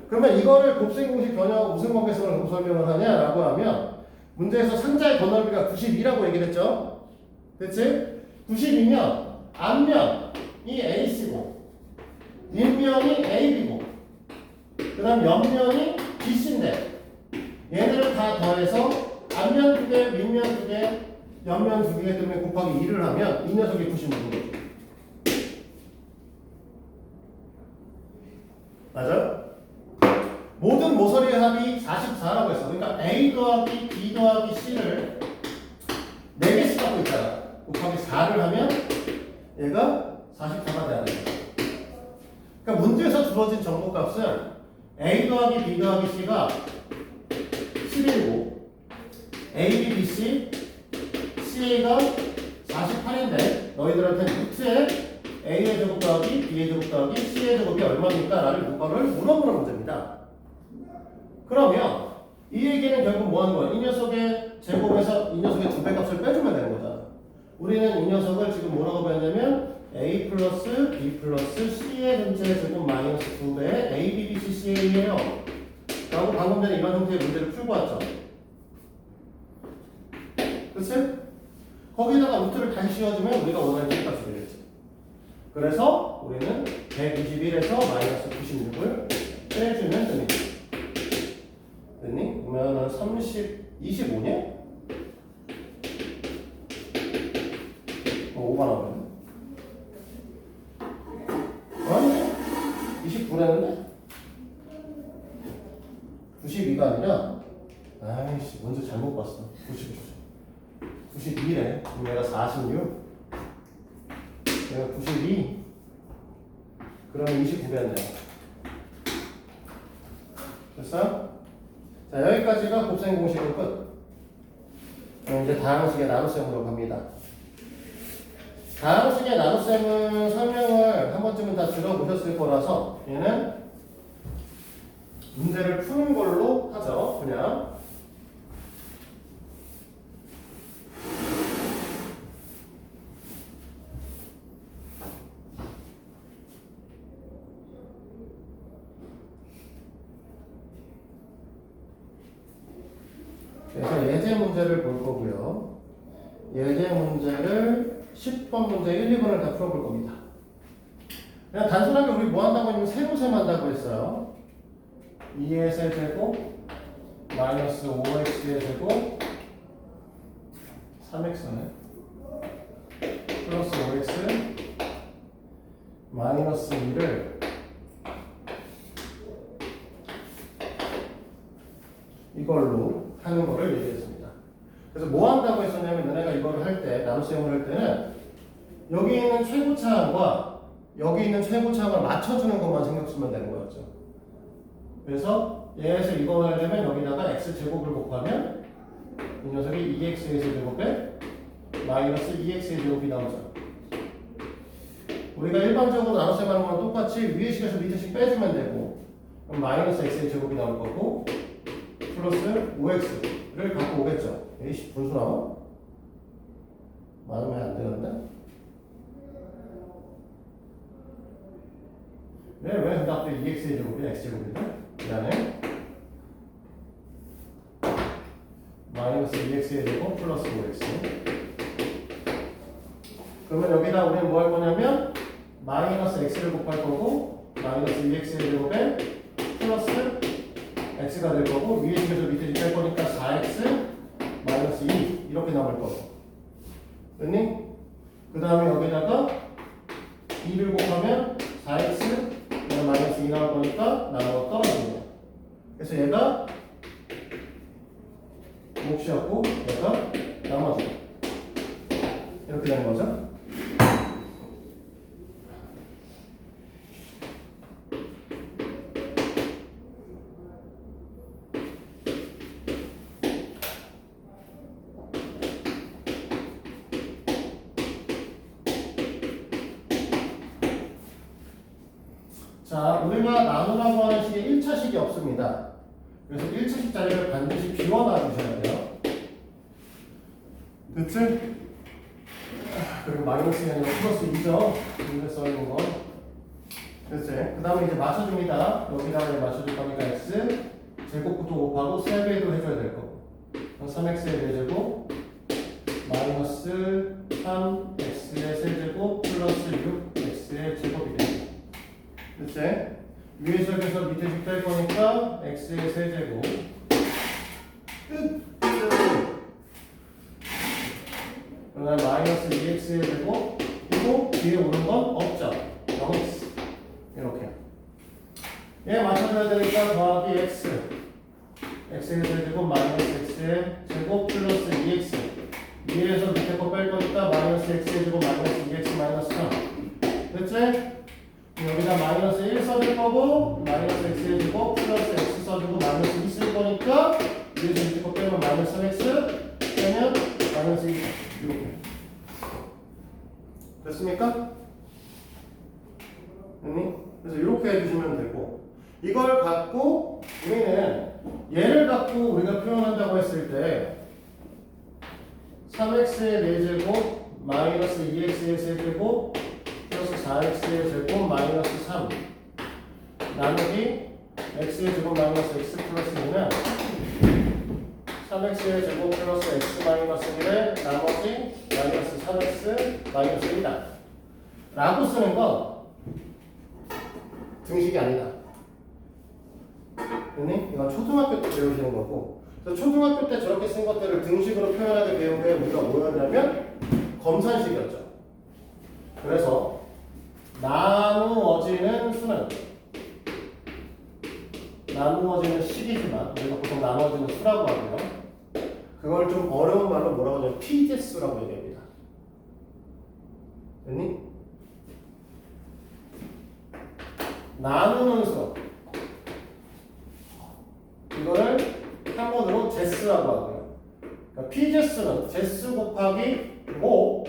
그러면 이거를 곱셈 공식 변형하고 무슨 관계성을 갖고 설명을 하냐라고 하면 문제에서 상자의 건널비가 92라고 얘기를 했죠. 됐지? 92면 앞면이 AC고 윗면이 AB고 그 다음 옆면이 BC인데 얘네를 다 더해서 앞면 2개, 윗면 2개, 옆면 2개 때문에 곱하기 2를 하면 이 녀석이 96인 거죠. 맞아? 모든 모서리의 합이 44라고 했어. 그러니까 A 더하기 B 더하기 C를 4개씩 갖고 있잖아. 곱하기 4를 하면 얘가 44가 돼야 돼. 그러니까 문제에서 주어진 정보값은 A 더하기 B 더하기 C가 11이고 A, B, B, C, CA가 48인데 너희들한테 루트에 A의 제곱 더하기 B의 제곱 더하기 C의 제곱이 얼마입니까? 라는 그거를 물어보는 문제입니다. 그러면 이 얘기는 결국 뭐 하는 거야? 이 녀석의 제곱에서 이 녀석의 2배 값을 빼주면 되는 거잖아. 우리는 이 녀석을 지금 뭐라고 배웠냐면 A 플러스 B 플러스 C의 전체 제곱 마이너스 2배의 A, B, B, C, CA예요. 라고 방금 전에 이런 형태의 문제를 풀고 왔죠. 그치? 거기다가 루트를 다시 씌워주면 우리가 원하는 길값이 되겠지. 그래서 우리는 121에서 마이너스 96을 빼주면 됩니다. 됐니? 그러면 25냐? 5가 나오네. 29라는데? 92가 아니라 아이씨 먼저 잘못 봤어. 92래. 그럼 얘가 46 얘가 92 그러면 29겠네요. 됐어? 자 여기까지가 곱셈 공식의 끝. 그럼 이제 다항식의 나눗셈으로 갑니다. 다항식의 나눗셈은 설명을 한 번쯤은 다 들어보셨을 거라서 얘는 문제를 푸는 걸로 하죠. 그냥 그래서 예제 문제를 볼 거고요. 예제 문제를 10번 문제 1, 2번을 다 풀어볼 겁니다. 그냥 단순하게 우리 뭐 한다고 했냐면 세로셈 한다고 했어요. 2x의 제곱 마이너스 5x의 제곱 3x네 플러스 5x 마이너스 2를 이걸로 하는 거를 얘기했습니다. 그래서 뭐 한다고 했었냐면 너네가 이거를 할 때 나눗셈을 할 때는 여기 있는 최고차항과 여기 있는 최고차항을 맞춰주는 것만 신경 쓰면 되는 거였죠. 그래서 얘에서 이거 하려면 여기다가 x제곱을 곱하면 이 녀석이 2x의 제곱에 마이너스 2x의 제곱이 나오죠. 우리가 일반적으로 나눗셈 하는 거랑 똑같이 위에 식에서 밑에 식 빼주면 되고 그럼 마이너스 x의 제곱이 나올 거고 플러스 5x를 갖고 오겠죠. 에이씨 분수 나와? 많으면 안 되는데? 왜 근데 앞에 2x의 제곱이 x제곱인데? 미안해. 마이너스 2x의 제곱 플러스 5x. 그러면 여기다 우리는 뭐 할 거냐면 마이너스 x를 곱할 거고 마이너스 2x의 제곱에 플러스 x가 될 거고 위에 식에서 밑에 뺄 거니까 4x 마이너스 2 이렇게 나올 거고. 됐니? 그 다음에 여기다가 2를 곱하면 4x 마이너스 2 나올 거니까 나눠 떨어지는 거야. 그래서 얘가 몫이었고 얘가 나머지 이렇게 이렇게 되는 거죠. 자, 우리가 나누라고 하는 식에 1차식이 없습니다. 그래서 1차식 자리를 반드시 비워놔 주셔야 돼요. 됐지? 그리고 마이너스가 아니라 플러스 2죠. 여기에 써있는 거. 됐지? 그 다음에 이제 맞춰줍니다. 여기다가 이제 맞춰줄 거니까 x 제곱부터 곱하고 3배도 해줘야 될 거고. 3x의 4제곱 마이너스 3x의 세제곱 플러스 6x의 제곱이 됩니다. 됐지? 위에 식에서 밑에 식 뺄 거니까 x의 세제곱 끝! 그다음에 마이너스 2x의 제곱 그리고 뒤에 오는 건 없죠. 0x 이렇게 얘 맞춰줘야 되니까 더하기 x x의 세제곱 마이너스 x의 제곱 플러스 2x 위에서 밑에 거 뺄 거니까 마이너스 x의 제곱 마이너스 2x 마이너스 3 됐지? 여기다 마이너스 1 써줄 거고 마이너스 x의 제곱 플러스 x 써주고 마이너스 2 쓸 거니까 위에서 밑에 거 빼면 마이너스 3x 빼면 마이너스 2 이렇게 됐습니까? 됐니? 그래서 이렇게 해주시면 되고 이걸 갖고 우리는 얘를 갖고 우리가 표현한다고 했을 때 3x의 4제곱 마이너스 2x의 세제곱 플러스 4x의 제곱 마이너스 3 나누기 x의 제곱 마이너스 x 플러스 2는 3x의 제곱 플러스 x 마이너스 1의 나머지 마이너스 3x 마이너스 1이다 라고 쓰는 건 등식이 아니다. 됐니? 이건 초등학교 때 배우시는 거고 그래서 초등학교 때 저렇게 쓴 것들을 등식으로 표현하게 배운 게 우리가 뭐였냐면 검산식이었죠. 그래서 나누어지는 수는 나누어지는 식이지만 우리가 보통 나누어지는 수라고 하고요. 그걸 좀 어려운 말로 뭐라고 하냐면 피제수라고 얘기합니다. 됐니? 나누는 수 이거를 한번으로 제수라고 하고요. 그러니까 피제수는 제수 곱하기 5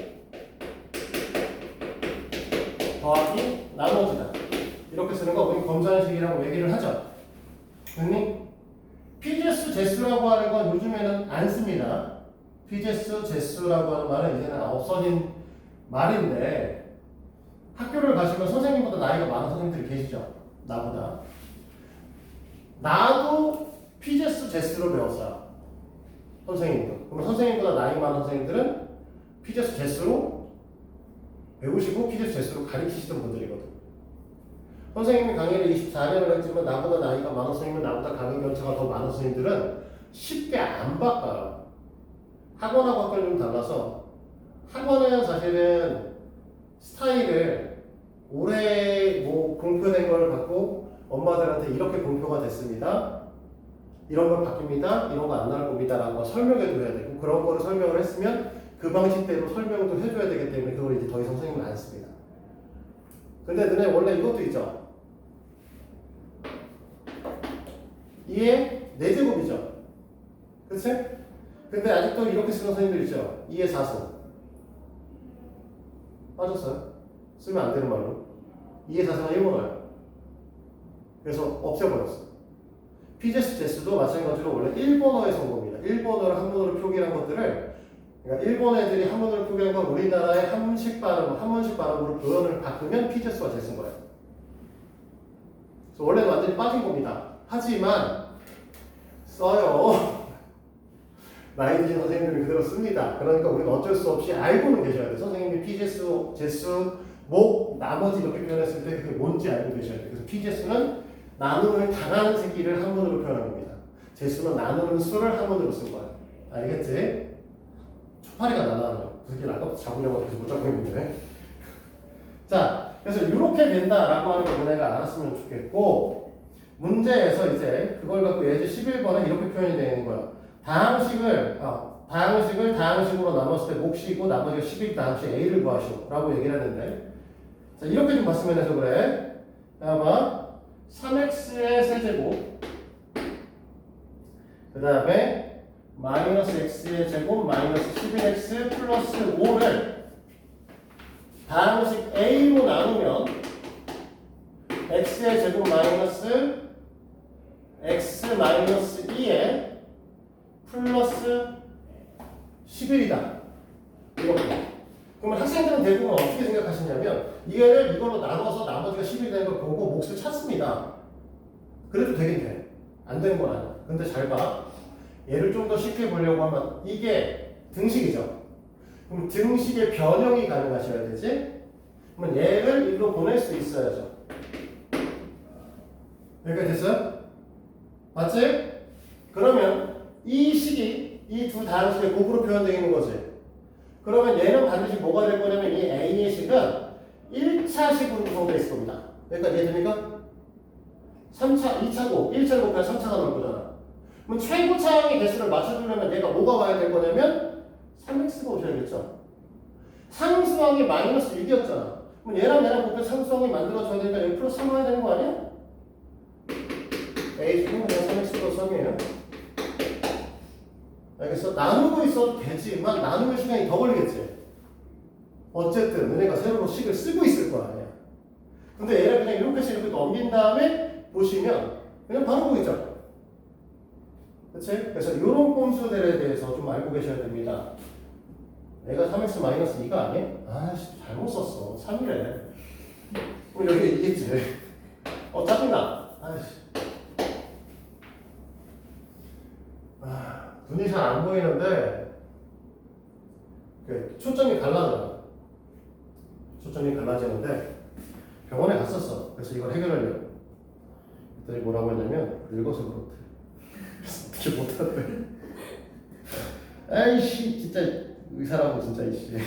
더하기 나머지다. 이렇게 쓰는 거 우리 검산식이라고 얘기를 하죠. 됐니? 피제수 제수라고 하는 건 요즘에는 안 씁니다. 피제수 제수라고 하는 말은 이제는 없어진 말인데 학교를 가시면 선생님보다 나이가 많은 선생님들이 계시죠. 나보다. 나도 피제수 제수로 배웠어요. 선생님도. 그러면 선생님보다 나이 많은 선생님들은 피제수 제수로 배우시고 피제수 제수로 가르치시던 분들이거든. 선생님이 강의를 24년을 했지만 나보다 나이가 많은 선생님은 나보다 강의 연차가 더 많은 선생님들은 쉽게 안 바꿔요. 학원하고 학교는 좀 달라서 학원은 사실은 스타일을 올해 뭐 공표된 걸 갖고 엄마들한테 이렇게 공표가 됐습니다. 이런 걸 바뀝니다. 이런 거 안 나올 겁니다. 라고 설명해도 해야 되고 그런 거를 설명을 했으면 그 방식대로 설명도 해줘야 되기 때문에 그걸 이제 더 이상 선생님은 안 씁니다. 근데 너네 원래 이것도 있죠. 2의 4제곱이죠. 그치? 근데 아직도 이렇게 쓰는 선생님들 있죠. 2의 4승. 빠졌어요. 쓰면 안 되는 말로. 2의 4승은 일본어예요. 그래서 없애버렸어. 피제수 제수도 마찬가지로 원래 일본어의 성공입니다. 일본어를 한문으로 표기한 것들을 그러니까 일본 애들이 한문으로 표기한 건 우리나라의 한문식 발음으로 표현을 바꾸면 피제수가 제수인 거예요. 그래서 원래는 완전히 빠진 겁니다. 하지만 써요. 나이 드신 선생님들은 그대로 씁니다. 그러니까 우리는 어쩔 수 없이 알고는 계셔야 돼요. 선생님이 피제수, 제수, 나머지 이렇게 표현했을 때 그게 뭔지 알고 계셔야 돼요. 그래서 피제수는 나눔을 당하는 새끼를 한문으로 표현한 겁니다. 제수는 나누는 수를 한문으로 쓴 거예요. 알겠지? 초파리가 날아가요. 그 새끼를 아까부터 잡으려고 계속 못 잡고 있는데. 자, 그래서 이렇게 된다라고 하는 걸 너네가 알았으면 좋겠고 문제에서 이제 그걸 갖고 예제 11번은 이렇게 표현이 되는 거야. 다항식을 다항식을 다항식으로 나눴을 때 몫이 있고 나머지가 11 다항식 A를 구하시오라고 얘기를 했는데 자 이렇게 좀 봤으면 해서 그래. 아마 3x의 세제곱 그 다음에 마이너스 x의 제곱 마이너스 11x 플러스 5를 다항식 A로 나누면 x의 제곱 마이너스 x 마이너스 2에 플러스 11이다. 이렇게. 그러면 학생들은 대부분 어떻게 생각하시냐면 이거를 이걸로 나눠서 나머지가 10이 되는 걸 보고 몫을 찾습니다. 그래도 되긴 돼. 안 되는 건 아니야. 근데 잘 봐. 얘를 좀 더 쉽게 보려고 하면 이게 등식이죠. 그럼 등식의 변형이 가능하셔야 되지. 그러면 얘를 일로 보낼 수 있어야죠. 여기까지 됐어요? 맞지? 그러면 이 식이 이 두 다항식의 곱으로 표현되어 있는 거지. 그러면 얘는 반드시 뭐가 될 거냐면 이 A의 식은 1차식으로 구성되어 있을 겁니다. 여기까지 이해됩니까? 3차, 2차고 1차를 곱하면 3차가 나올 거잖아. 그럼 최고차항의 개수를 맞춰주려면 얘가 뭐가 와야 될 거냐면 3x가 오셔야겠죠. 상수항이 마이너스 6이었잖아. 그럼 얘랑 곱해 상수항이 만들어져야 되니까 여기 플러스 3 와야 되는 거 아니야? A식은 그냥 3x 플러스 3이에요. 알겠어? 나누고 있어도 되지만 나누는 시간이 더 걸리겠지. 어쨌든 너네가 새로 식을 쓰고 있을 거 아니야. 근데 얘를 그냥 이렇게 넘긴 다음에 보시면 그냥 바로 보이죠. 그치? 그래서 이런 꼼수들에 대해서 좀 알고 계셔야 됩니다. 얘가 3x 마이너스 2가 아니야? 아씨 잘못 썼어. 3이래. 그럼 여기 있겠지. 짜증나. 아이씨. 눈이 잘 안 보이는데 초점이 갈라져요. 초점이 갈라지는데 병원에 갔었어. 그래서 이걸 해결하려고. 그랬더니 뭐라고 했냐면 늙어서 그렇대. 그래서 어떻게 못하대. 아이씨 진짜 의사라고 진짜 이씨.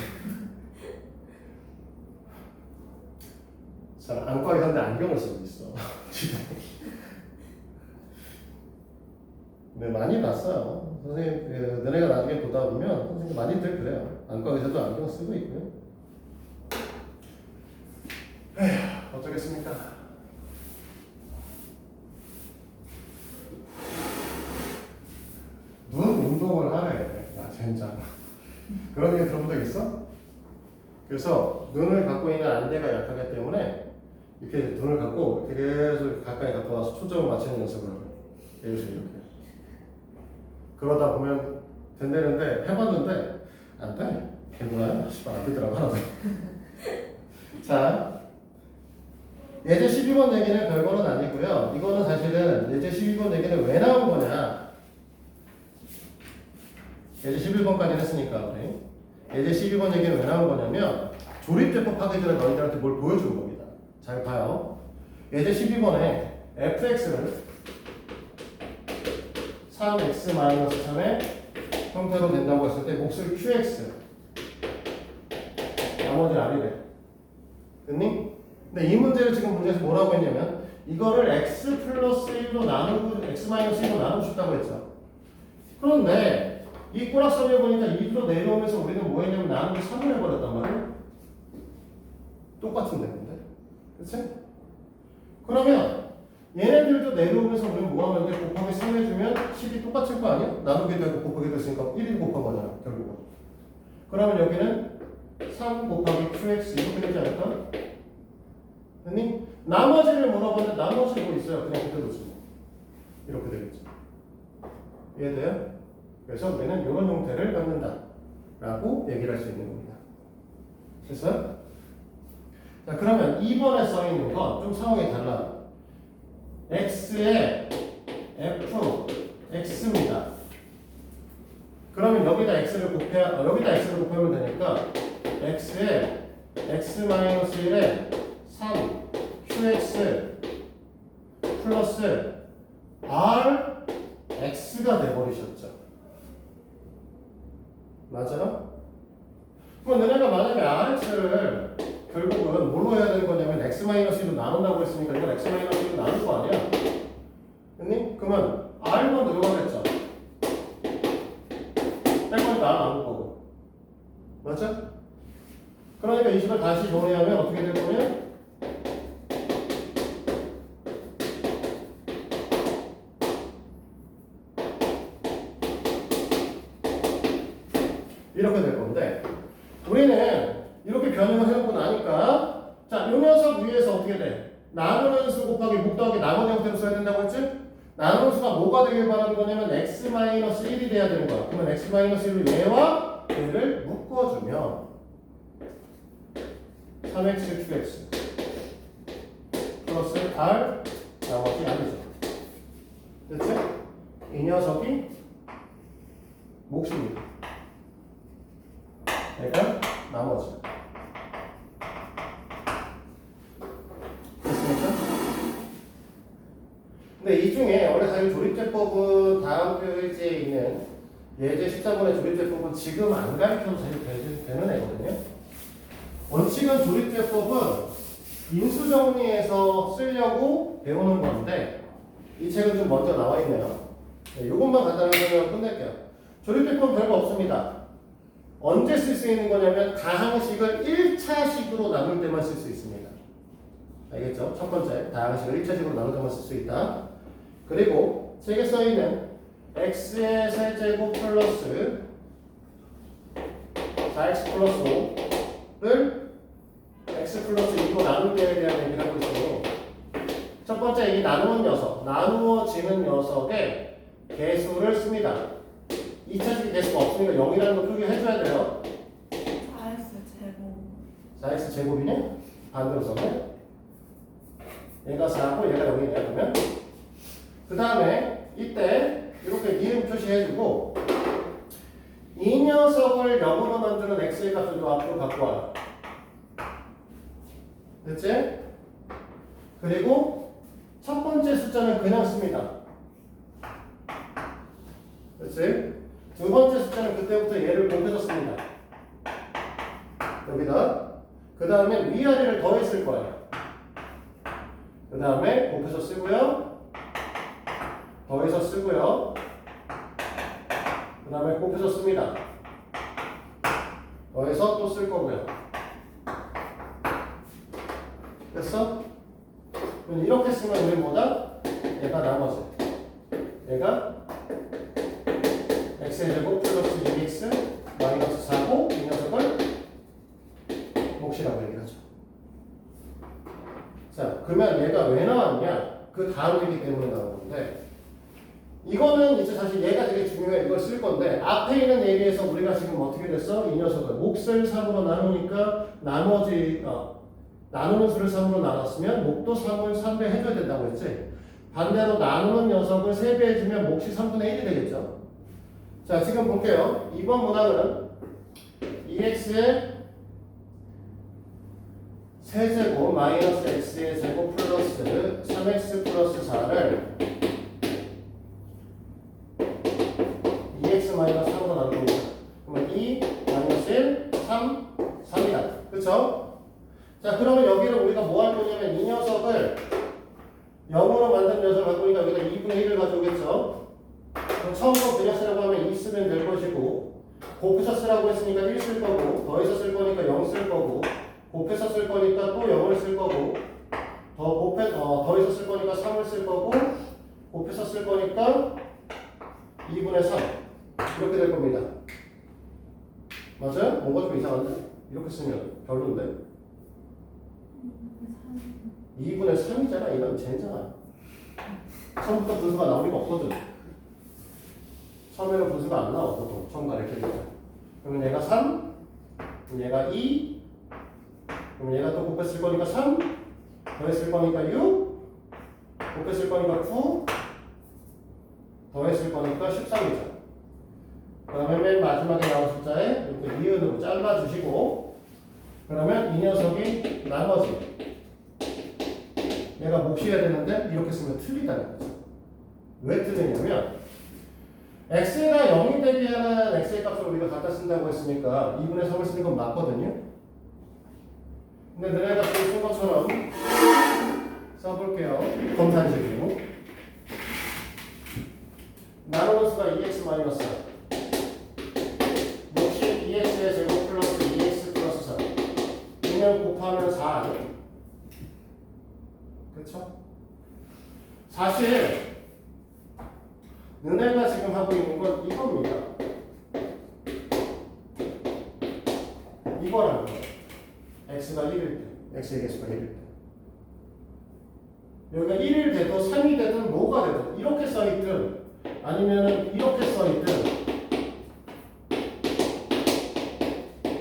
잘 안과에 갔는데 안경을 쓰고 있어. 네, 많이 봤어요. 선생님, 너네가 나중에 보다 보면 선생님 많이들 그래요. 안과 의사도 안경 쓰고 있고요. 에휴, 어쩌겠습니까? 눈 운동을 하래. 야, 젠장. 그런 얘기 들어본 적 있어? 그래서 눈을 갖고 있는 안대가 약하기 때문에 이렇게 눈을 갖고 계속 가까이 갖고 와서 초점을 맞추는 연습을 하고 계속 이렇게. 그러다 보면 된다는데 해봤는데 안 돼. 개구나. 씨발 안 되더라고 하나도. 자, 예제 12번 얘기는 별거는 아니고요. 이거는 사실은 예제 12번 얘기는 왜 나온 거냐. 예제 11번까지 했으니까 우리. 예제 12번 얘기는 왜 나온 거냐면 조립대법 하기 전에 너희들한테 뭘 보여주는 겁니다. 잘 봐요. 예제 12번에 fx를 3x-3의 형태로 된다고 했을 때 몫을 qx 나머지 r이래. 됐니? 근데 이 문제를 지금 문제에서 뭐라고 했냐면 이거를 x 플러스 1로 나누고 x 마이너스 1로 나누고 싶다고 했죠. 그런데 이 꼬락서리에 보니까 2로 내려오면서 우리는 뭐 했냐면 나누기 3을 해버렸단 말이야. 똑같은데 근데 그치? 그러면 얘네들도 내려오면서 우리는 뭐 하면 돼? 곱하기 3 해주면 10이 똑같을 거 아니야? 나누기도 하고 곱하기도 했으니까 1이 곱한 거잖아 결국은. 그러면 여기는 3 곱하기 qx 이렇게 되지 않을까? 됐니? 나머지를 물어봤는데 나머지 뭐 있어요? 그냥 그대로 지 이렇게 되겠죠. 이해돼요? 그래서 우리는 이런 형태를 갖는다 라고 얘기를 할 수 있는 겁니다. 됐어요? 자 그러면 2번에 써있는 건 좀 상황이 달라요. x에 f x입니다. 그러면 여기다 x를 곱하면 되니까 x에 x-1에 3 qx 플러스 r x가 돼버리셨죠. 맞아? 그럼 너네가 만약에 rx를 결국은 뭘로 해야 되는 거냐면 x-1로 나눈다고 했으니까 이건 x-1로 나눌 거 아니야? 됐니? 그러면 r만 늘어가겠죠. 뺄 거니까 맞죠? 그러니까 이 식을 다시 정리하면 어떻게 될 거냐? 이렇게 될 건데 우리는 이렇게 변형을 해놓고 나니까 자, 이 녀석 위에서 어떻게 돼? 나누는 수 곱하기 목 더하기 나머지 형태로 써야 된다고 했지? 나누는 수가 뭐가 되길 바라는 거냐면 x-1이 돼야 되는 거야. 그러면 x-1로 얘와 얘를 묶어주면 3x qx 플러스 r 나머지 아니죠. 됐지? 이 녀석이 몫입니다. 그러니까 나머지. 됐습니까? 근데 이 중에 원래 사실 조립제법은 다음 페이지에 있는 예제 13번의 조립제법은 지금 안 가르쳐도 사실 되는 애거든요. 원칙은 조립제법은 인수정리해서 쓰려고 배우는 건데 이 책은 좀 먼저 나와 있네요. 네, 이것만 간단하게 설명을 끝낼게요. 조립제법은 별거 없습니다. 언제 쓸 수 있는 거냐면 다항식을 1차식으로 나눌 때만 쓸 수 있습니다. 알겠죠? 첫 번째, 다항식을 1차식으로 나눌 때만 쓸 수 있다. 그리고 책에 써있는 x의 세제곱 플러스 4x 플러스 5를 x 플러스 2로 나눌 때에 대한 얘기를 하고 있어요. 첫 번째, 이 나누는 녀석, 나누어지는 녀석의 개수를 씁니다. 2차식 개수가 없으니까 0이라는 거 표기해줘야 돼요.
4x 제곱
4x 제곱이냐? 반대로 썼네. 얘가 4고 얘가 0이냐 그러면 그 다음에 이때 이렇게 니은 표시해주고 이 녀석을 0으로 만드는 x의 값을 좀 앞으로 갖고 와라. 됐지? 그리고 첫 번째 숫자는 그냥 씁니다. 됐지? 두 번째 숫자는 그때부터 얘를 곱해서 씁니다. 여기다. 그 다음에 위아래를 더했을 거예요. 그 다음에 곱해서 쓰고요. 더해서 쓰고요. 그 다음에 곱해서 씁니다. 더해서 또 쓸 거고요. 됐어? 그럼 이렇게 쓰면 우리 뭐다? 얘가 나머지. 얘가 x제곱 플러스 2x 마이너스 4고 이 녀석을 몫이라고 얘기하죠. 자, 그러면 얘가 왜 나왔냐? 그 다음이기 때문에 나온 건데 이거는 이제 사실 얘가 되게 중요해. 이걸 쓸 건데 앞에 있는 얘기에서 우리가 지금 어떻게 됐어? 이 녀석을 몫을 3으로 나누니까 나머지 나누는 수를 3으로 나눴으면 목도 3을 3배 해줘야 된다고 했지. 반대로 나누는 녀석을 3배 해주면 몫이 3분의 1이 되겠죠. 자, 지금 볼게요. 이번 문항은 2x의 세제곱 마이너스 x의 제곱 플러스 3x 플러스 4를 2x 마이너스 3으로 나눕니다. 그러면 2 마이너스 1, 3, 3이다. 그쵸? 자, 그러면 여기를 우리가 뭐 할 거냐면 이 녀석을 0으로 만든 녀석을 갖고 있으니까 여기다 2분의 1을 가져오겠죠? 그럼 처음으로 그냥 쓰라고 하면 2 쓰면 될 것이고 곱해서 쓰라고 했으니까 1 쓸 거고 더해서 쓸 거니까 0 쓸 거고 곱해서 쓸 거니까 또 0을 쓸 거고 더해서 쓸 거니까 3을 쓸 거고 곱해서 쓸 거니까 2분의 3 이렇게 될 겁니다. 맞아요? 뭔가 좀 이상한데? 이렇게 쓰면 별론데? 2분의 3이잖아. 이건 쟤잖아. 처음부터 분수가 나올 리가 없거든. 처음에는 분수가 안 나와 보통 처음 가르칠 때. 그러면 얘가 3, 그럼 얘가 2, 그럼 얘가 또 곱했을 거니까 3, 더했을 거니까 6, 곱했을 거니까 9, 더했을 거니까 13이죠. 그 다음에 맨 마지막에 나온 숫자에 이렇게 니은으로 잘라주시고 그러면 이 녀석이 나머지 얘가 몫이어야 되는데 이렇게 쓰면 틀리다는 거죠. 왜 틀리냐면 x가 0이 되게 하는 x의 값을 우리가 갖다 쓴다고 했으니까 2분의 3을 쓰는 건 맞거든요. 근데 너네가 지금 쓴 것처럼 써볼게요. 검산식으로 나누는 수가 2x 마이너스 몫이 2x의 제곱 플러스 0이면 곱하면 4 아니에요? 그쵸? 사실 너네가 지금 하고 있는 건 이겁니다. 이거라는 거예요. x가 1일 때, x의 개수가 1일 때. 여기가 1일 돼도 3이 되든 뭐가 되든 이렇게 써있든 아니면은 이렇게 써있든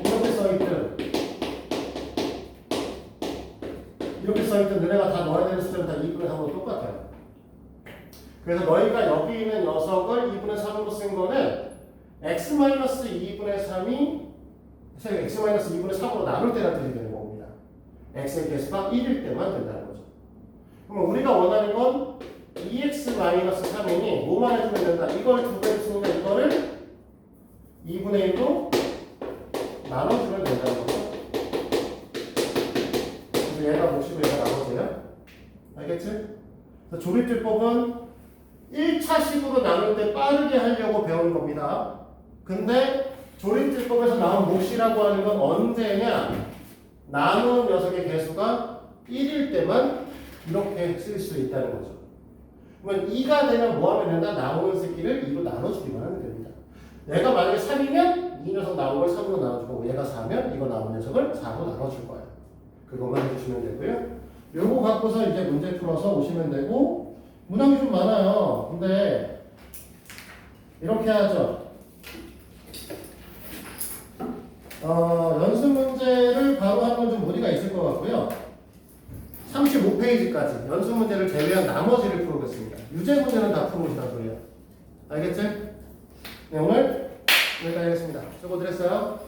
이렇게 써있든 이렇게 써있든 너네가 다 넣어야 되는 숫자는 다 2분의 3으로 똑같아요. 그래서 너희가 여기 있는 녀석을 2분의 3으로 쓴 거는 x-2분의 3이 x-2분의 3으로 나눌 때란 뜻이 되는 겁니다. x의 개수가 1일 때만 된다는 거죠. 그럼 우리가 원하는 건 2x-3이니 뭐만 해주면 된다. 이걸 두 배로 쓰니까 이거를 2분의 1로 나눠주면 된다는 거죠. 그래서 얘가 몫이고 얘가 나머지예요. 알겠지? 그래서 조립제법은 1차식으로 나눌 때 빠르게 하려고 배우는 겁니다. 근데 조립제법에서 나온 몫이라고 하는 건 언제냐? 나누는 녀석의 개수가 1일 때만 이렇게 쓸 수 있다는 거죠. 그러면 2가 되면 뭐 하면 된다? 나오는 새끼를 2로 나눠주기만 하면 됩니다. 얘가 만약에 3이면 이 녀석 나온 걸 3으로 나눠주고 얘가 4면 이거 나온 녀석을 4로 나눠줄 거예요. 그것만 해주시면 되고요. 요거 갖고서 이제 문제 풀어서 오시면 되고 문항이 좀 많아요. 근데 이렇게 하죠. 연습 문제를 바로 하는 건 좀 무리가 있을 것 같고요. 35페이지까지 연습 문제를 제외한 나머지를 풀어보겠습니다. 유제 문제는 다 풀어보시란 소리예요. 알겠지? 네, 오늘 여기까지 하겠습니다. 수고들 했어요.